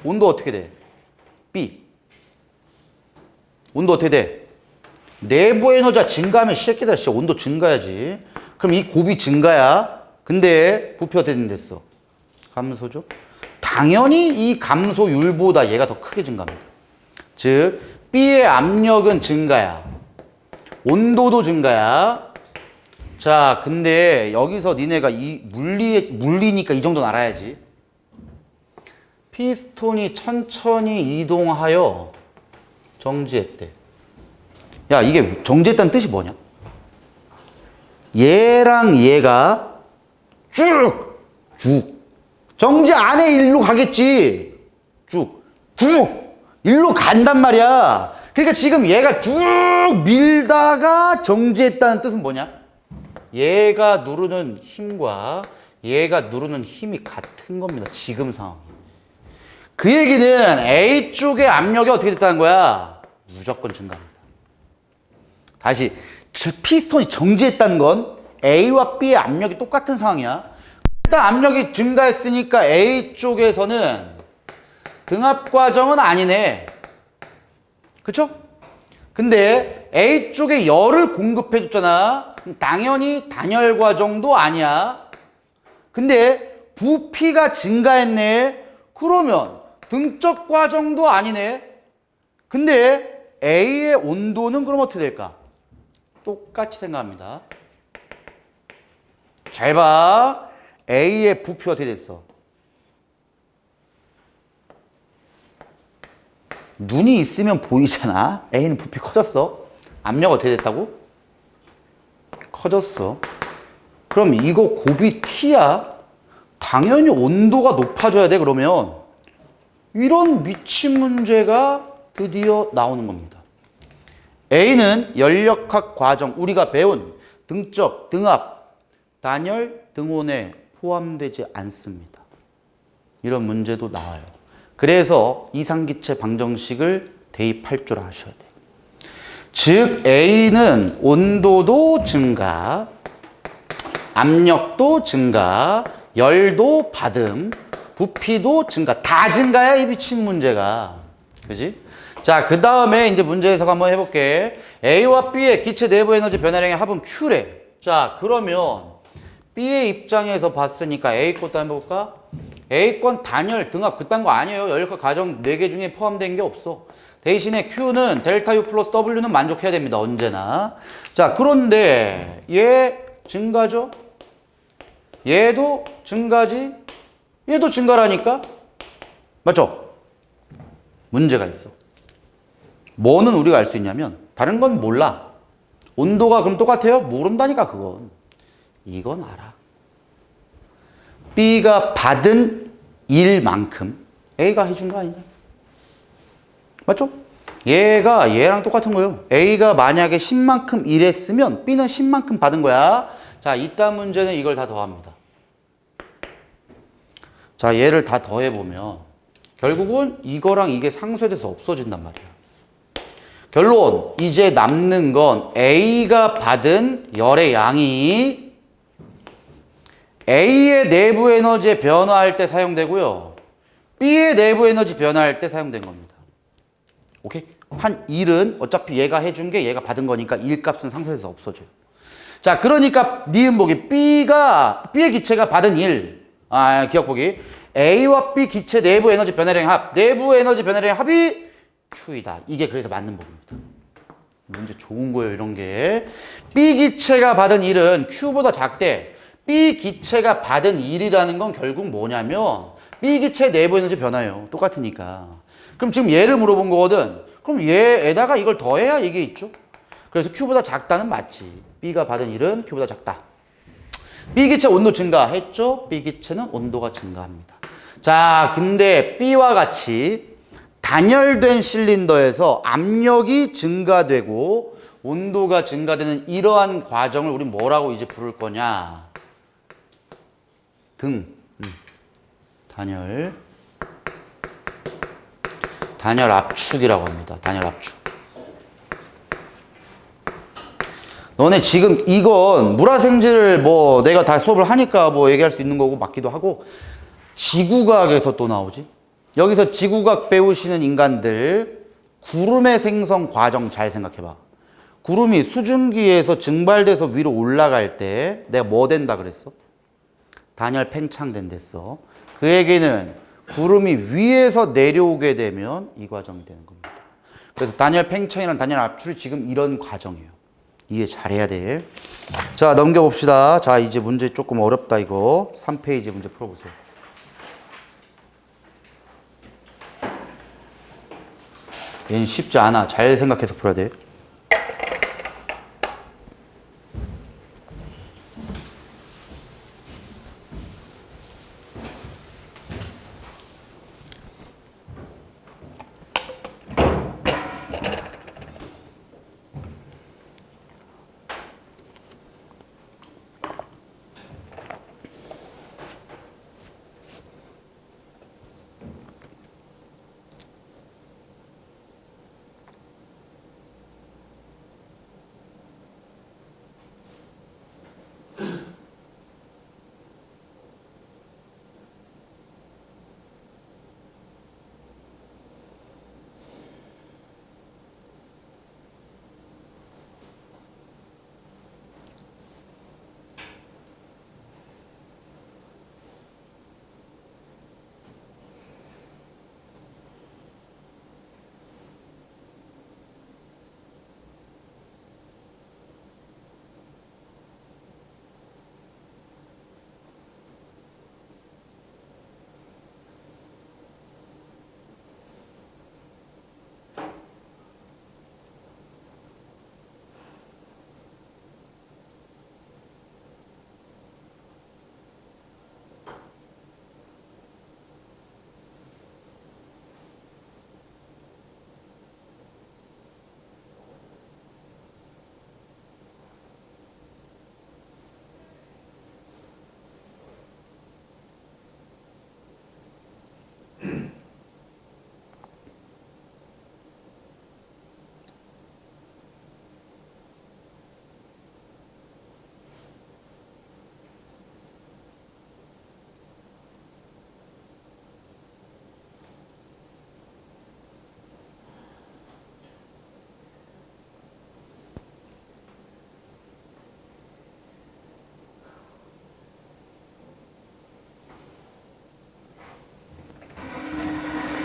Speaker 1: 온도 어떻게 돼? B. 온도 어떻게 돼? 내부 에너지가 증가하면 시작기다. 진짜 온도 증가야지. 그럼 이 곱이 증가야. 근데 부피 어떻게 된댔어? 감소죠? 당연히 이 감소율보다 얘가 더 크게 증가합니다. 즉 B의 압력은 증가야. 온도도 증가야. 자, 근데 여기서 니네가 이 물리니까 이 정도는 알아야지. 피스톤이 천천히 이동하여 정지했대. 야, 이게 정지했다는 뜻이 뭐냐? 얘랑 얘가 쭉 정지 안에 일로 가겠지. 쭉 일로 간단 말이야. 그러니까 지금 얘가 쭉 밀다가 정지했다는 뜻은 뭐냐? 얘가 누르는 힘과 얘가 누르는 힘이 같은 겁니다. 지금 상황. 그 얘기는 A 쪽의 압력이 어떻게 됐다는 거야? 무조건 증가합니다. 다시 피스톤이 정지했다는 건 A와 B의 압력이 똑같은 상황이야. 일단 압력이 증가했으니까 A 쪽에서는 등압 과정은 아니네. 그쵸? 근데 A 쪽에 열을 공급해 줬잖아. 당연히 단열 과정도 아니야. 근데 부피가 증가했네. 그러면 등적 과정도 아니네. 근데 A의 온도는 그럼 어떻게 될까? 똑같이 생각합니다. 잘 봐. A의 부피 어떻게 됐어? 눈이 있으면 보이잖아. A는 부피 커졌어. 압력 어떻게 됐다고? 커졌어. 그럼 이거 곱이 T야. 당연히 온도가 높아져야 돼. 그러면 이런 미친 문제가 드디어 나오는 겁니다. A는 연력학 과정, 우리가 배운 등적, 등압, 단열, 등온에 포함되지 않습니다. 이런 문제도 나와요. 그래서 이상기체 방정식을 대입할 줄 아셔야 돼요. 즉 A는 온도도 증가, 압력도 증가, 열도 받음, 부피도 증가. 다 증가야 이 미친 문제가. 그지? 자, 그 다음에 이제 문제 해석 한번 해볼게. A와 B의 기체 내부 에너지 변화량의 합은 Q래. 자, 그러면 B의 입장에서 봤으니까 A 것도 한번 볼까? A 건 단열, 등압 그딴 거 아니에요. 연력학 과정 4개 중에 포함된 게 없어. 대신에 Q는 델타 U 플러스 W는 만족해야 됩니다. 언제나. 자, 그런데 얘 증가죠? 얘도 증가지? 얘도 증가라니까? 맞죠? 문제가 있어. 뭐는 우리가 알 수 있냐면 다른 건 몰라. 온도가 그럼 똑같아요? 모른다니까 그건. 이건 알아. B가 받은 일만큼 A가 해준 거 아니냐? 맞죠? 얘가 얘랑 똑같은 거예요. A가 만약에 10만큼 일했으면 B는 10만큼 받은 거야. 자, 이딴 문제는 이걸 다 더합니다. 자, 얘를 다 더해보면 결국은 이거랑 이게 상쇄돼서 없어진단 말이야. 결론, 이제 남는 건 A가 받은 열의 양이 A의 내부 에너지에 변화할 때 사용되고요. B의 내부 에너지 변화할 때 사용된 겁니다. 오케이? 한 일은 어차피 얘가 해준 게 얘가 받은 거니까 일값은 상쇄돼서 없어져요. 자, 그러니까 니은 보기 B의 기체가 받은 일. 기억 보기. A와 B 기체 내부 에너지 변화량의 합. 내부 에너지 변화량의 합이 Q이다. 이게 그래서 맞는 법입니다. 문제 좋은 거예요, 이런 게. B 기체가 받은 일은 Q보다 작대. B 기체가 받은 일이라는 건 결국 뭐냐면 B 기체 내부 에너지 변화예요. 똑같으니까. 그럼 지금 얘를 물어본 거거든. 그럼 얘에다가 이걸 더해야 이게 있죠. 그래서 Q보다 작다는 맞지. B가 받은 일은 Q보다 작다. B 기체 온도 증가했죠? B 기체는 온도가 증가합니다. 자, 근데 B와 같이 단열된 실린더에서 압력이 증가되고 온도가 증가되는 이러한 과정을 우리 뭐라고 이제 부를 거냐? 단열 압축이라고 합니다. 단열 압축. 너네 지금 이건 물화생지를 뭐 내가 다 수업을 하니까 뭐 얘기할 수 있는 거고 맞기도 하고 지구과학에서 또 나오지. 여기서 지구과학 배우시는 인간들 구름의 생성 과정 잘 생각해봐. 구름이 수증기에서 증발돼서 위로 올라갈 때 내가 뭐 된다 그랬어? 단열 팽창된댔어. 그 얘기는 구름이 위에서 내려오게 되면 이 과정이 되는 겁니다. 그래서 단열 팽창이랑 단열 압출이 지금 이런 과정이에요. 이해 잘해야 돼. 자, 넘겨봅시다. 자, 이제 문제 조금 어렵다 이거. 3페이지 문제 풀어보세요. 얘는 쉽지 않아. 잘 생각해서 풀어야 돼.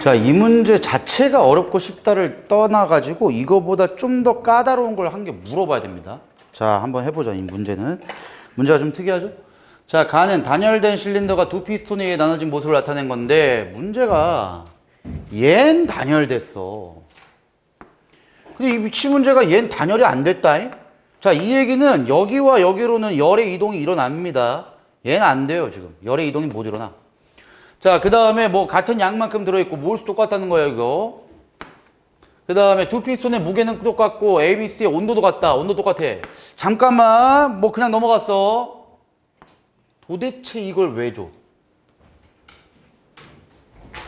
Speaker 1: 자, 이 문제 자체가 어렵고 쉽다를 떠나가지고 이거보다 좀 더 까다로운 걸 한 개 물어봐야 됩니다. 자, 한번 해보자. 이 문제는. 문제가 좀 특이하죠? 자, 가는 단열된 실린더가 두 피스톤에 의해 나눠진 모습을 나타낸 건데 문제가 얜 단열됐어. 근데 이 미치 문제가 얜 단열이 안 됐다잉? 자, 이 얘기는 여기와 여기로는 열의 이동이 일어납니다. 얘는 안 돼요, 지금. 열의 이동이 못 일어나. 자, 그 다음에 뭐 같은 양만큼 들어있고 몰수 똑같다는 거예요, 이거. 그 다음에 두 피스톤의 무게는 똑같고 ABC의 온도도 같다. 온도 똑같아. 잠깐만, 뭐 그냥 넘어갔어. 도대체 이걸 왜 줘?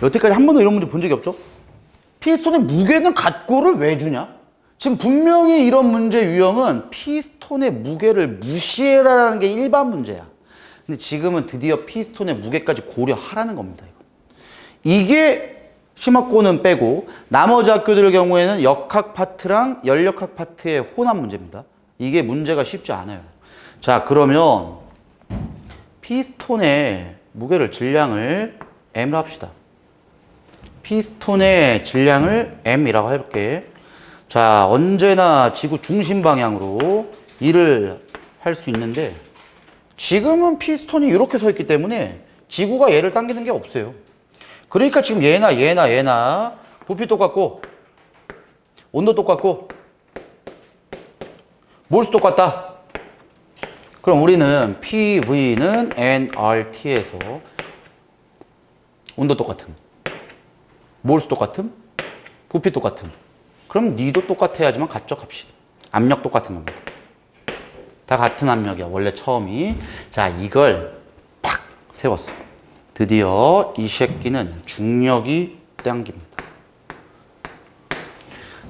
Speaker 1: 여태까지 한 번도 이런 문제 본 적이 없죠? 피스톤의 무게는 같고를 왜 주냐? 지금 분명히 이런 문제 유형은 피스톤의 무게를 무시해라라는 게 일반 문제야. 근데 지금은 드디어 피스톤의 무게까지 고려하라는 겁니다. 이게 심화권은 빼고 나머지 학교들 경우에는 역학 파트랑 열역학 파트의 혼합 문제입니다. 이게 문제가 쉽지 않아요. 자, 그러면 피스톤의 무게를 질량을 M으로 합시다. 피스톤의 질량을 M이라고 해볼게. 자, 언제나 지구 중심 방향으로 일을 할 수 있는데 지금은 피스톤이 이렇게 서 있기 때문에 지구가 얘를 당기는 게 없어요. 그러니까 지금 얘나 부피 똑같고 온도 똑같고 몰수 똑같다. 그럼 우리는 PV는 nRT에서 온도 똑같음, 몰수 똑같음, 부피 똑같음. 그럼 니도 똑같아야지만 같죠, 값이. 압력 똑같은 겁니다. 다 같은 압력이야, 원래 처음이. 자, 이걸 팍 세웠어. 드디어 이 새끼는 중력이 당깁니다.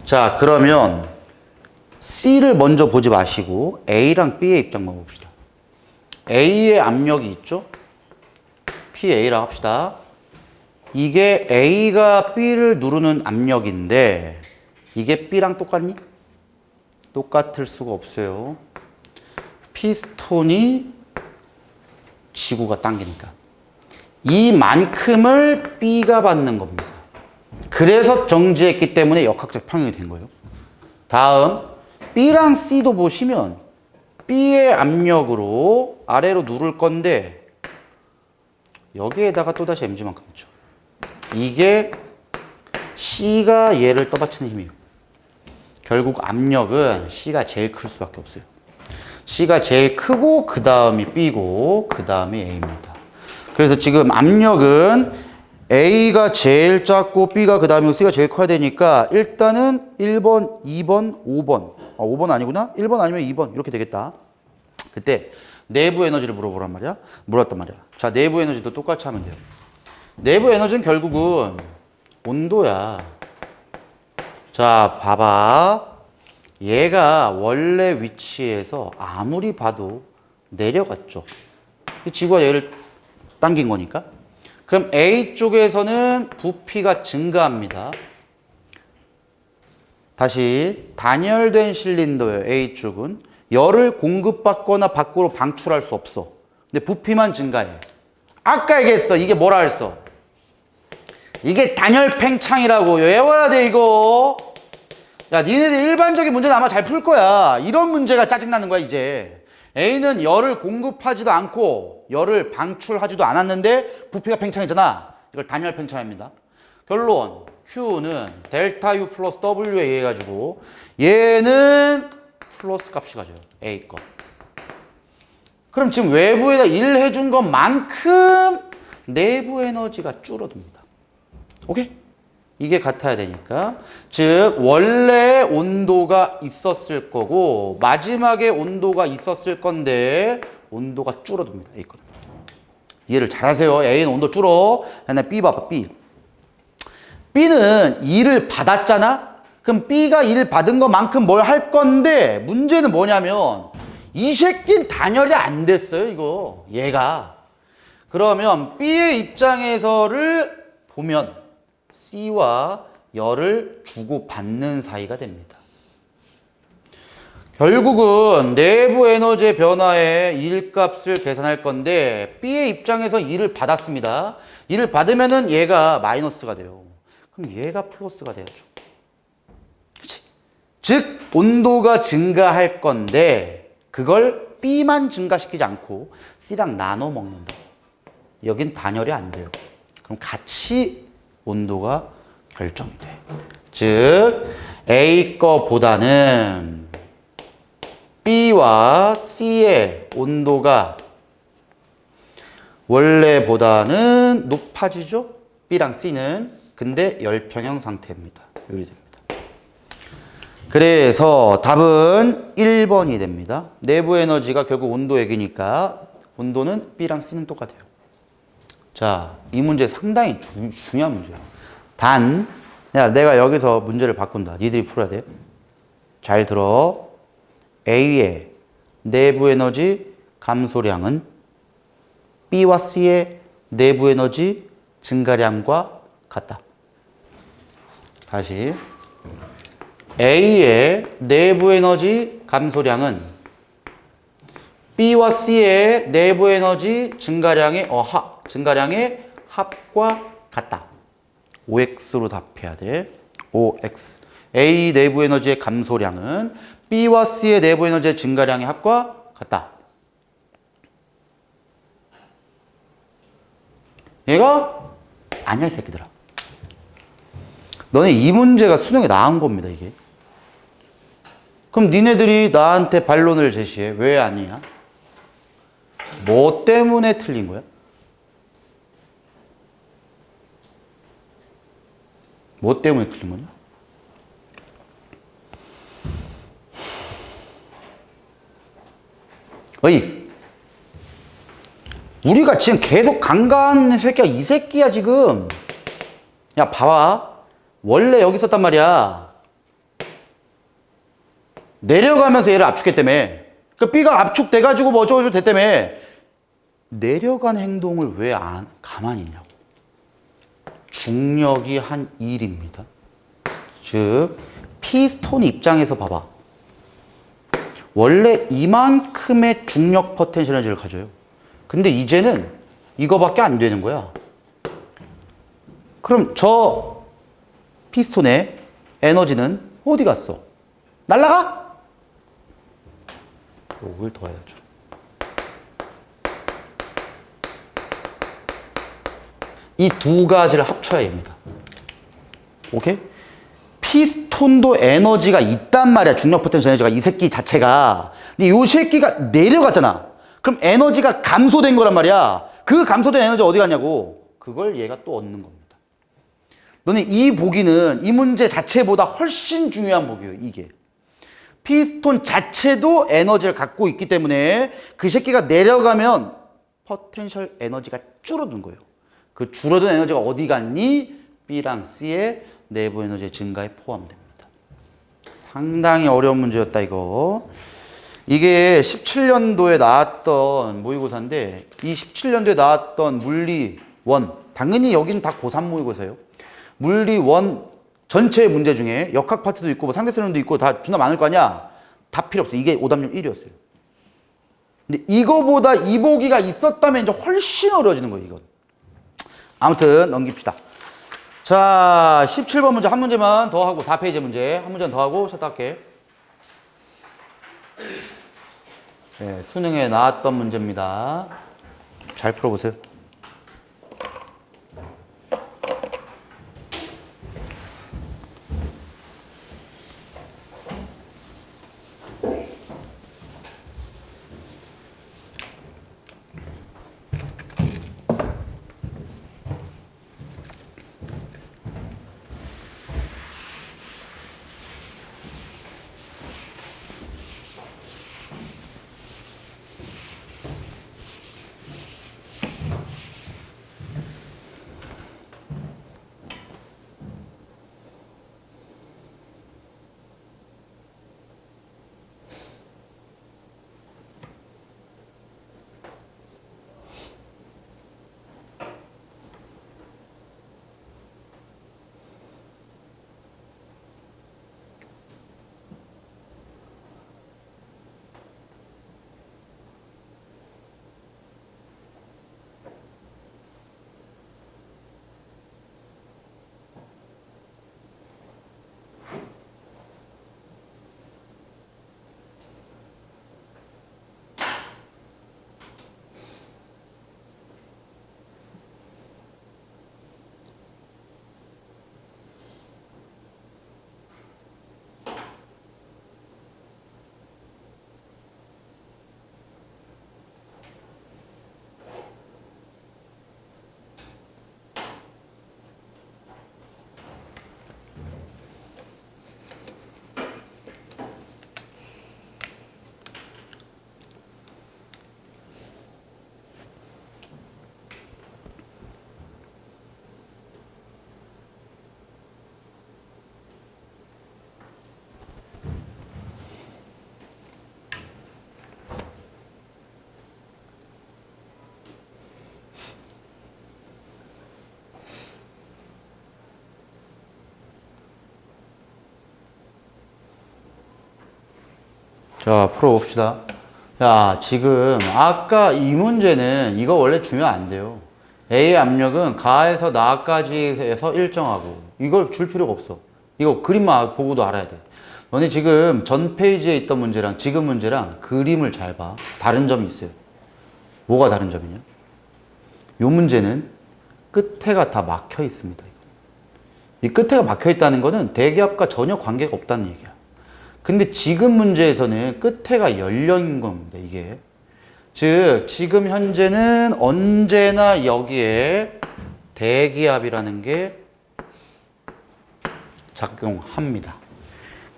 Speaker 1: 자, 그러면 C를 먼저 보지 마시고 A랑 B의 입장만 봅시다. A의 압력이 있죠? PA라고 합시다. 이게 A가 B를 누르는 압력인데 이게 B랑 똑같니? 똑같을 수가 없어요. 피스톤이 지구가 당기니까. 이만큼을 B가 받는 겁니다. 그래서 정지했기 때문에 역학적 평형이 된 거예요. 다음 B랑 C도 보시면 B의 압력으로 아래로 누를 건데 여기에다가 또다시 mg만큼 있죠. 이게 C가 얘를 떠받치는 힘이에요. 결국 압력은 C가 제일 클 수밖에 없어요. C가 제일 크고 그 다음이 B고 그 다음이 A입니다. 그래서 지금 압력은 A가 제일 작고 B가 그 다음이고 C가 제일 커야 되니까 일단은 1번, 2번, 5번 5번 아니구나? 1번 아니면 2번 이렇게 되겠다. 그때 내부 에너지를 물어보란 말이야. 물었단 말이야. 자, 내부 에너지도 똑같이 하면 돼요. 내부 에너지는 결국은 온도야. 자, 봐봐. 얘가 원래 위치에서 아무리 봐도 내려갔죠. 지구가 얘를 당긴 거니까. 그럼 A 쪽에서는 부피가 증가합니다. 다시 단열된 실린더예요. A 쪽은 열을 공급받거나 밖으로 방출할 수 없어. 근데 부피만 증가해. 아까 얘기했어. 이게 뭐라 했어? 이게 단열 팽창이라고. 외워야 돼 이거. 야, 니네들 일반적인 문제는 아마 잘 풀 거야. 이런 문제가 짜증나는 거야 이제. A는 열을 공급하지도 않고 열을 방출하지도 않았는데 부피가 팽창이잖아. 이걸 단열 팽창입니다. 결론 Q는 델타 U 플러스 W에 의해 가지고 얘는 플러스 값이 가져요. A 거. 그럼 지금 외부에다 일 해준 것만큼 내부 에너지가 줄어듭니다. 오케이? 이게 같아야 되니까. 즉 원래 온도가 있었을 거고 마지막에 온도가 있었을 건데 온도가 줄어듭니다. A 거는. 이해를 잘 하세요. A는 온도 줄어. 그다음에 B 봐봐. B. B는 일을 받았잖아? 그럼 B가 일 받은 것만큼 뭘 할 건데 문제는 뭐냐면 이 새끼는 단열이 안 됐어요. 이거. 얘가. 그러면 B의 입장에서를 보면 C와 열을 주고받는 사이가 됩니다. 결국은 내부 에너지의 변화에 일값을 계산할 건데 B의 입장에서 일을 받았습니다. 일을 받으면은 얘가 마이너스가 돼요. 그럼 얘가 플러스가 돼야죠. 그치? 즉 온도가 증가할 건데 그걸 B만 증가시키지 않고 C랑 나눠 먹는다. 여긴 단열이 안 돼요. 그럼 같이 온도가 결정이 돼. 즉 A 거보다는 B와 C의 온도가 원래보다는 높아지죠? B랑 C는. 근데 열평형 상태입니다. 이렇게 됩니다. 그래서 답은 1번이 됩니다. 내부 에너지가 결국 온도 얘기니까 온도는 B랑 C는 똑같아요. 자, 이 문제 상당히 중요한 문제야. 단, 내가 여기서 문제를 바꾼다. 니들이 풀어야 돼. 잘 들어. A의 내부 에너지 감소량은 B와 C의 내부 에너지 증가량과 같다. 다시. A의 내부 에너지 감소량은 B와 C의 내부 에너지 증가량의 합과 같다. OX로 답해야 돼. OX. A 내부 에너지의 감소량은 B와 C의 내부 에너지의 증가량의 합과 같다. 얘가 아니야, 이 새끼들아. 너네 이 문제가 수능에 나온 겁니다, 이게. 그럼 니네들이 나한테 반론을 제시해. 왜 아니야? 뭐 때문에 틀린 거야? 뭐 때문에 틀린 거냐? 어이, 우리가 지금 계속 강간 새끼야, 이 새끼야, 지금. 야, 봐봐. 원래 여기 있었단 말이야. 내려가면서 얘를 압축했다며. 그 B가 압축돼가지고 뭐 어쩌고저쩌고 됐다며. 내려간 행동을 왜 가만히 있냐고. 중력이 한 1입니다. 즉, 피스톤 입장에서 봐봐. 원래 이만큼의 중력 포텐셜 에너지를 가져요. 근데 이제는 이거밖에 안 되는 거야. 그럼 저 피스톤의 에너지는 어디 갔어? 날라가? 요걸 더 해야죠. 이 두 가지를 합쳐야 됩니다. 오케이? 피스톤도 에너지가 있단 말이야. 중력 포텐셜 에너지가 이 새끼 자체가. 근데 이 새끼가 내려갔잖아. 그럼 에너지가 감소된 거란 말이야. 그 감소된 에너지 어디 갔냐고. 그걸 얘가 또 얻는 겁니다. 너네 이 보기는 이 문제 자체보다 훨씬 중요한 보기예요. 이게. 피스톤 자체도 에너지를 갖고 있기 때문에 그 새끼가 내려가면 포텐셜 에너지가 줄어든 거예요. 그 줄어든 에너지가 어디 갔니? B랑 C의 내부 에너지 증가에 포함됩니다. 상당히 어려운 문제였다, 이거. 이게 17년도에 나왔던 모의고사인데 이 17년도에 나왔던 물리 1, 당연히 여기는 다 고3 모의고사예요. 물리 1 전체 문제 중에 역학 파트도 있고 뭐 상대수능도 있고 다 존나 많을 거 아니야? 다 필요 없어. 이게 오답률 1위였어요. 근데 이거보다 이 보기가 있었다면 이제 훨씬 어려워지는 거예요, 이건. 아무튼 넘깁시다. 자, 17번 문제 한 문제만 더 하고 4페이지 문제 한 문제만 더 하고 쉬었다 할게. 네, 수능에 나왔던 문제입니다. 잘 풀어보세요. 자, 풀어봅시다. 야, 지금 아까 이 문제는 이거 원래 주면 안 돼요. A의 압력은 가에서 나까지 해서 일정하고 이걸 줄 필요가 없어. 이거 그림만 보고도 알아야 돼. 너네 지금 전 페이지에 있던 문제랑 지금 문제랑 그림을 잘 봐. 다른 점이 있어요. 뭐가 다른 점이냐? 요 문제는 끝에가 다 막혀 있습니다. 이 끝에가 막혀 있다는 거는 대기압과 전혀 관계가 없다는 얘기야. 근데 지금 문제에서는 끝에가 열려 있는 겁니다, 이게. 즉, 지금 현재는 언제나 여기에 대기압이라는 게 작용합니다.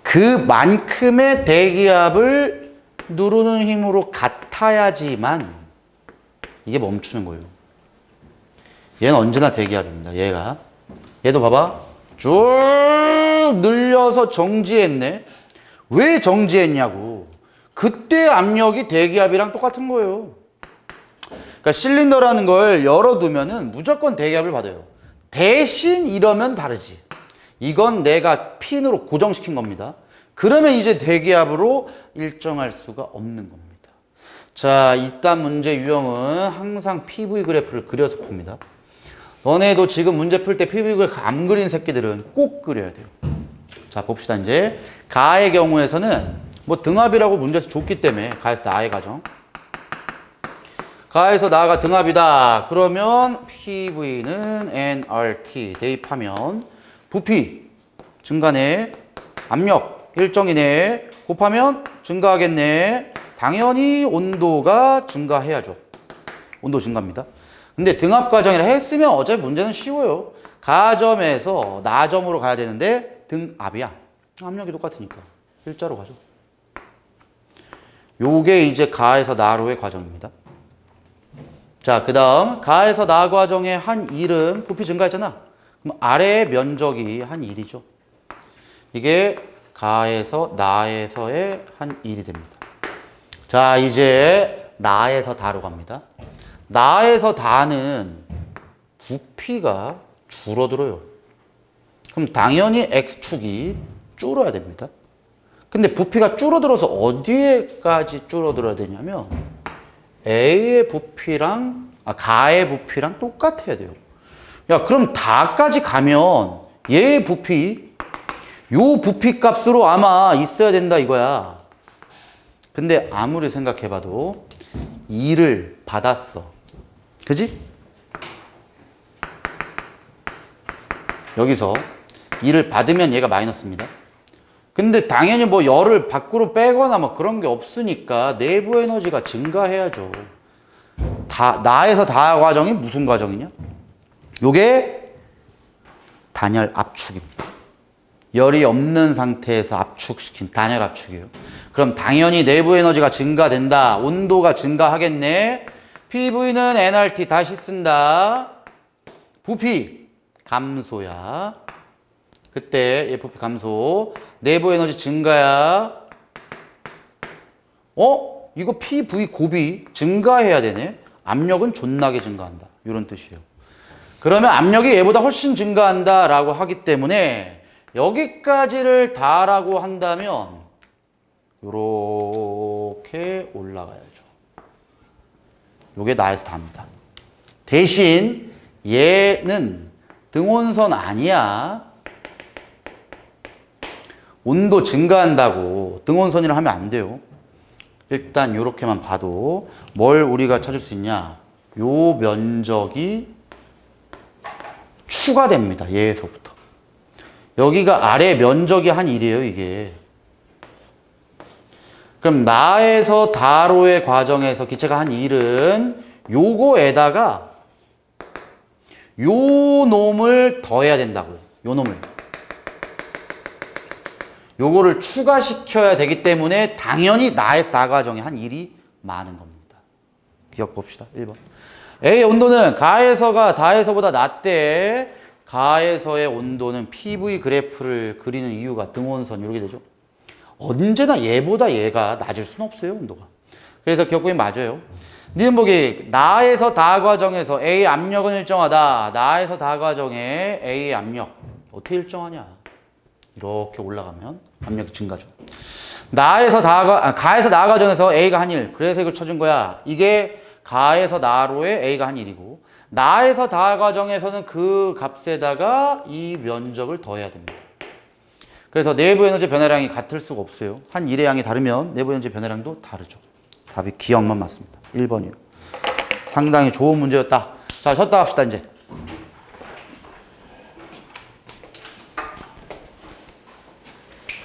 Speaker 1: 그만큼의 대기압을 누르는 힘으로 같아야지만 이게 멈추는 거예요. 얘는 언제나 대기압입니다, 얘가. 얘도 봐봐. 쭉 늘려서 정지했네. 왜 정지했냐고. 그때 압력이 대기압이랑 똑같은 거예요. 그러니까 실린더라는 걸 열어두면은 무조건 대기압을 받아요. 대신 이러면 다르지. 이건 내가 핀으로 고정시킨 겁니다. 그러면 이제 대기압으로 일정할 수가 없는 겁니다. 자, 이딴 문제 유형은 항상 PV 그래프를 그려서 풉니다. 너네도 지금 문제 풀 때 PV 그래프 안 그린 새끼들은 꼭 그려야 돼요. 자, 봅시다. 이제 가의 경우에서는 뭐 등압이라고 문제에서 줬기 때문에 가에서 나의 가정. 가에서 나가 등압이다. 그러면 PV는 nRT 대입하면 부피 증가네. 압력 일정이네. 곱하면 증가하겠네. 당연히 온도가 증가해야죠. 온도 증가입니다. 근데 등압 과정이라 했으면 어차피 문제는 쉬워요. 가점에서 나점으로 가야 되는데 등압이야. 압력이 똑같으니까 일자로 가죠. 요게 이제 가에서 나로의 과정입니다. 자, 그 다음 가에서 나 과정의 한 일은 부피 증가했잖아. 그럼 아래의 면적이 한 일이죠. 이게 가에서 나에서의 한 일이 됩니다. 자, 이제 나에서 다로 갑니다. 나에서 다는 부피가 줄어들어요. 그럼 당연히 X축이 줄어야 됩니다. 근데 부피가 줄어들어서 어디에까지 줄어들어야 되냐면 A의 부피랑 가의 부피랑 똑같아야 돼요. 야, 그럼 다까지 가면 얘의 부피 요 부피 값으로 아마 있어야 된다 이거야. 근데 아무리 생각해봐도 2를 받았어. 그지? 여기서 2를 받으면 얘가 마이너스입니다. 근데 당연히 뭐 열을 밖으로 빼거나 뭐 그런 게 없으니까 내부 에너지가 증가해야죠. 나에서 다 과정이 무슨 과정이냐? 요게 단열 압축입니다. 열이 없는 상태에서 압축시킨 단열 압축이에요. 그럼 당연히 내부 에너지가 증가된다. 온도가 증가하겠네. PV는 nRT 다시 쓴다. 부피 감소야. 그때 얘 부피 감소. 내부 에너지 증가야. 이거 PV 곱이 증가해야 되네. 압력은 존나게 증가한다. 이런 뜻이에요. 그러면 압력이 얘보다 훨씬 증가한다 라고 하기 때문에 여기까지를 다라고 한다면 요렇게 올라가야죠. 요게 나에서 다입니다. 대신 얘는 등온선 아니야. 온도 증가한다고 등온선이라 하면 안 돼요. 일단 요렇게만 봐도 뭘 우리가 찾을 수 있냐? 요 면적이 추가됩니다. 얘에서부터. 여기가 아래 면적이 한 1이에요, 이게. 그럼 나에서 다로의 과정에서 기체가 한 1은 요거에다가 요 놈을 더해야 된다고요. 요 놈을. 요거를 추가시켜야 되기 때문에 당연히 나에서 다 과정에 한 1이 많은 겁니다. 기억 봅시다. 1번. A의 온도는 가에서가 다에서보다 낮대. 가에서의 온도는 PV 그래프를 그리는 이유가 등온선 이렇게 되죠. 언제나 얘보다 얘가 낮을 수는 없어요, 온도가. 그래서 기억법이 맞아요. 니은 보기 나에서 다 과정에서 A 압력은 일정하다. 나에서 다 과정에 A의 압력 어떻게 일정하냐? 이렇게 올라가면 압력이 증가죠. 가에서 나 과정에서 A가 한 1. 그래서 이걸 쳐준 거야. 이게 가에서 나로의 A가 한 1이고, 나에서 다 과정에서는 그 값에다가 이 면적을 더해야 됩니다. 그래서 내부 에너지 변화량이 같을 수가 없어요. 한 1의 양이 다르면 내부 에너지 변화량도 다르죠. 답이 기억만 맞습니다. 1번이요. 상당히 좋은 문제였다. 자, 쉬었다 합시다, 이제.